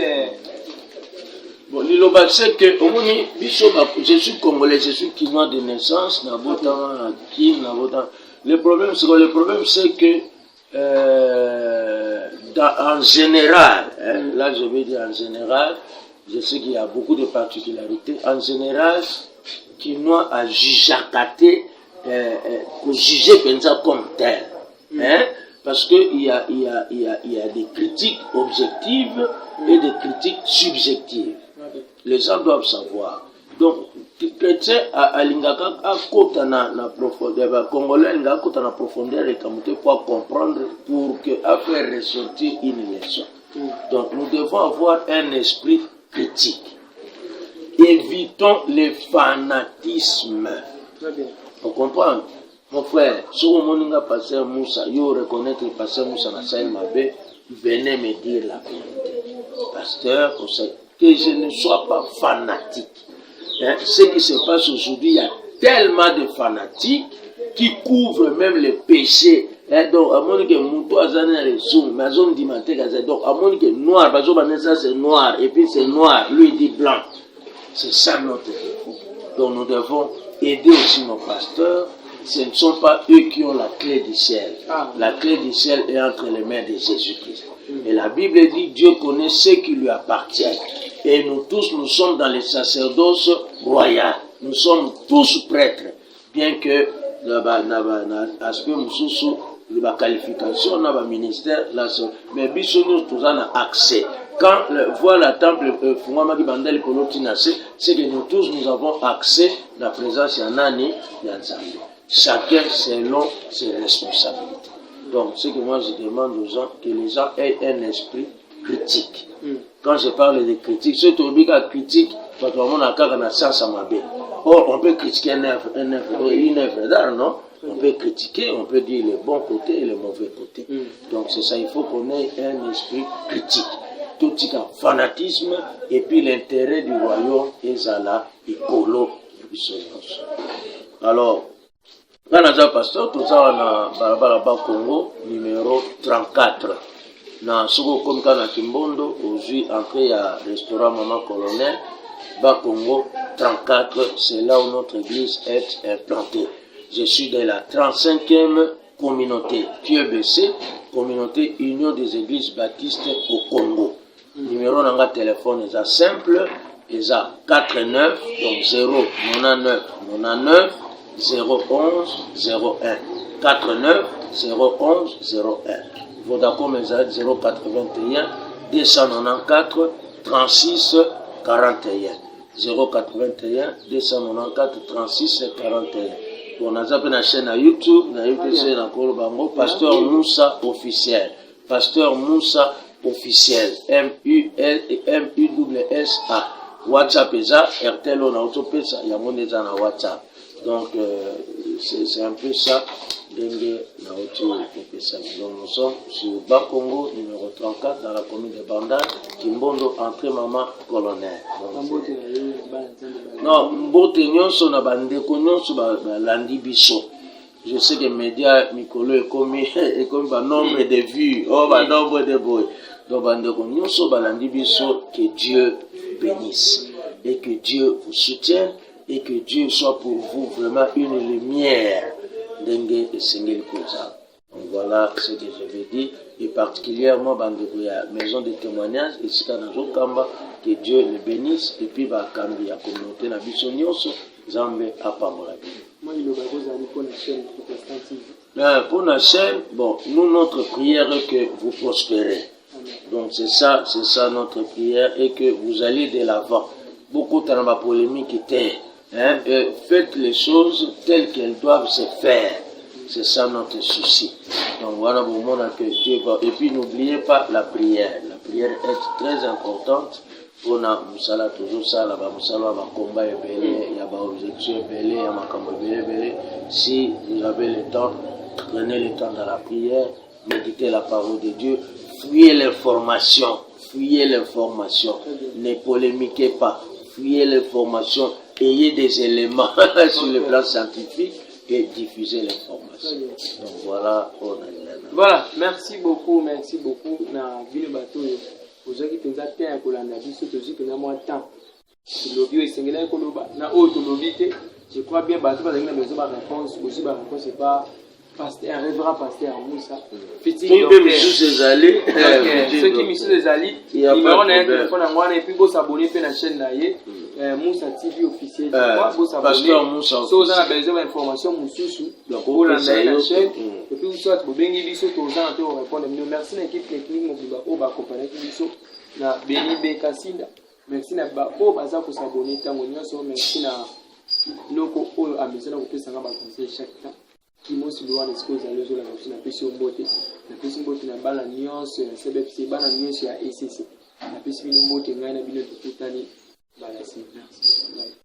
Bon, Liloba, c'est que je suis congolais, je suis quinois de naissance, le problème c'est que en général, là je vais dire en général, je sais qu'il y a beaucoup de particularités. En général, qui nous a jugé comme tel. Parce qu'il y a des critiques objectives et des critiques subjectives. Les gens doivent savoir. Donc, chrétien à l'ingaka à kota na profondeur, congolais à kota na profondeur et pour comprendre, pour faire ressortir une leçon. Donc, nous devons avoir un esprit critique. Évitons le fanatisme. On comprend? Mon frère, si vous avez passé Moussa, vous reconnaissez le pasteur Moussa Nassaï Mabé, venez me dire la vérité. Pasteur, que je ne sois pas fanatique. Ce qui se passe aujourd'hui, il y a tellement de fanatiques qui couvrent même les péchés. Donc, à mon que Mouto Azana Ressoum, mais Azon Dimante Gazé, donc à mon que noir, Bazo Vanessa c'est noir, et puis c'est noir, lui il dit blanc. C'est ça notre défaut. Donc nous devons aider aussi nos pasteurs. Ce ne sont pas eux qui ont la clé du ciel. La clé du ciel est entre les mains de Jésus-Christ. Et la Bible dit Dieu connaît ce qui lui appartient. Et nous tous, nous sommes dans le sacerdoce royal. Nous sommes tous prêtres. Bien que la qualification, la ministère, mais nous tous en accès. Quand voilà le temple, c'est que nous tous nous avons accès à la présence de Nani Yanzambi. Chacun selon ses responsabilités. Donc, ce que moi je demande aux gens, que les gens aient un esprit critique. Quand je parle de critique, ceux qui ont critique, or, on peut critiquer une œuvre d'art, non? On peut critiquer, on peut dire les bons côtés et les mauvais côtés. Donc, c'est ça, il faut qu'on ait un esprit critique. Tout ce qui est fanatisme, et puis l'intérêt du royaume est à la écolo. Alors, quand on a pasteur, tout ça, on a Barabaraba Congo, numéro 34. Dans Sogo Komka Kimbondo, aujourd'hui, entré à restaurant Maman Colonel, Bas Congo 34, c'est là où notre église est implantée. Je suis dans la 35e communauté QEBC, communauté Union des Églises Baptistes au Congo. Numéro de téléphone est simple, est à 49, donc 0, 99, 99, 011 01 49 011 01. Vodacom est à 081 294 36 41. 081 294 36 41. On a zappé la chaîne à YouTube, on a YouTube na Kolobango, Pasteur Moussa officiel. Pasteur Moussa officiel. M-U-S-A. WhatsApp est à RTL, on a autopesa, il y a mon déjà dans WhatsApp. Donc, c'est un peu ça. Donc, nous sommes sur Bakongo, numéro 34, dans la commune de Bandar, Kimbondo, entrée Maman Colonel. Non, Mbote Nyonso na bandeko nyonso landi biso. Je sais que les médias, Mikolo est comme un nombre de vues, un nombre de boys. Donc, bandeko nyonso landi biso, que Dieu bénisse et que Dieu vous soutienne. Et que Dieu soit pour vous vraiment une lumière d'Engue et Sengel Koza. Donc voilà ce que je vais dire. Et particulièrement, dans la maison de témoignage, ici dans Kamba, que Dieu le bénisse. Et puis, la communauté, la Bissonios, Zambé, Apamola. Moi, il y a pour la chaîne protestante. Pour la chaîne, bon, nous, notre prière est que vous prospérez. Donc c'est ça notre prière, et que vous allez de l'avant. Beaucoup de la polémique était. Faites les choses telles qu'elles doivent se faire. C'est ça notre souci. Donc voilà, vous montrez que Dieu va. Et puis n'oubliez pas la prière. La prière est très importante. On a Moussala toujours ça, là-bas, Moussala va combat et belé, il y a des objections belé, il y a des belé. Si vous avez le temps, prenez le temps dans la prière, méditez la parole de Dieu, fuyez l'information, ne polémiquez pas, fuyez l'information. Ayez des éléments sur le plan scientifique et diffusez l'information. Donc voilà, on a voilà, merci beaucoup. Na ville bateau, aux gens qui pensent à terre, pour la navire, surtout que nous avons un temps. Le lobby est singulier, na autre lobby. Je crois bien bateau parce que la maison ma réponse aussi ma réponse c'est pas pasteur, un révérend pasteur Moussa. Qui peut me sous-aller? Ceux qui me sous-aller, numéro un téléphone à moi, et puis vous s'abonner à la chaîne d'ailleurs. Moussa TV officiel. Vous s'abonner. Si vous avez besoin d'informations, Moussou, vous l'avez la chaîne. Et puis vous souhaitez vous bénir, bisous, tous les gens qui répondent. Merci à l'équipe technique, qui va accompagner bisous. Na Béni Bekasinda. Merci à Bako, Baza pour s'abonner. Merci à Noko Oyo Amizana pour faire un conseil chaque temps. Qui m'a aussi loin de ce que vous allez la machine à piscine beauté. La piscine beauté n'a pas la nuance, c'est pas la nuance à ECC. La piscine beauté n'a pas la nuance à ECC. Merci.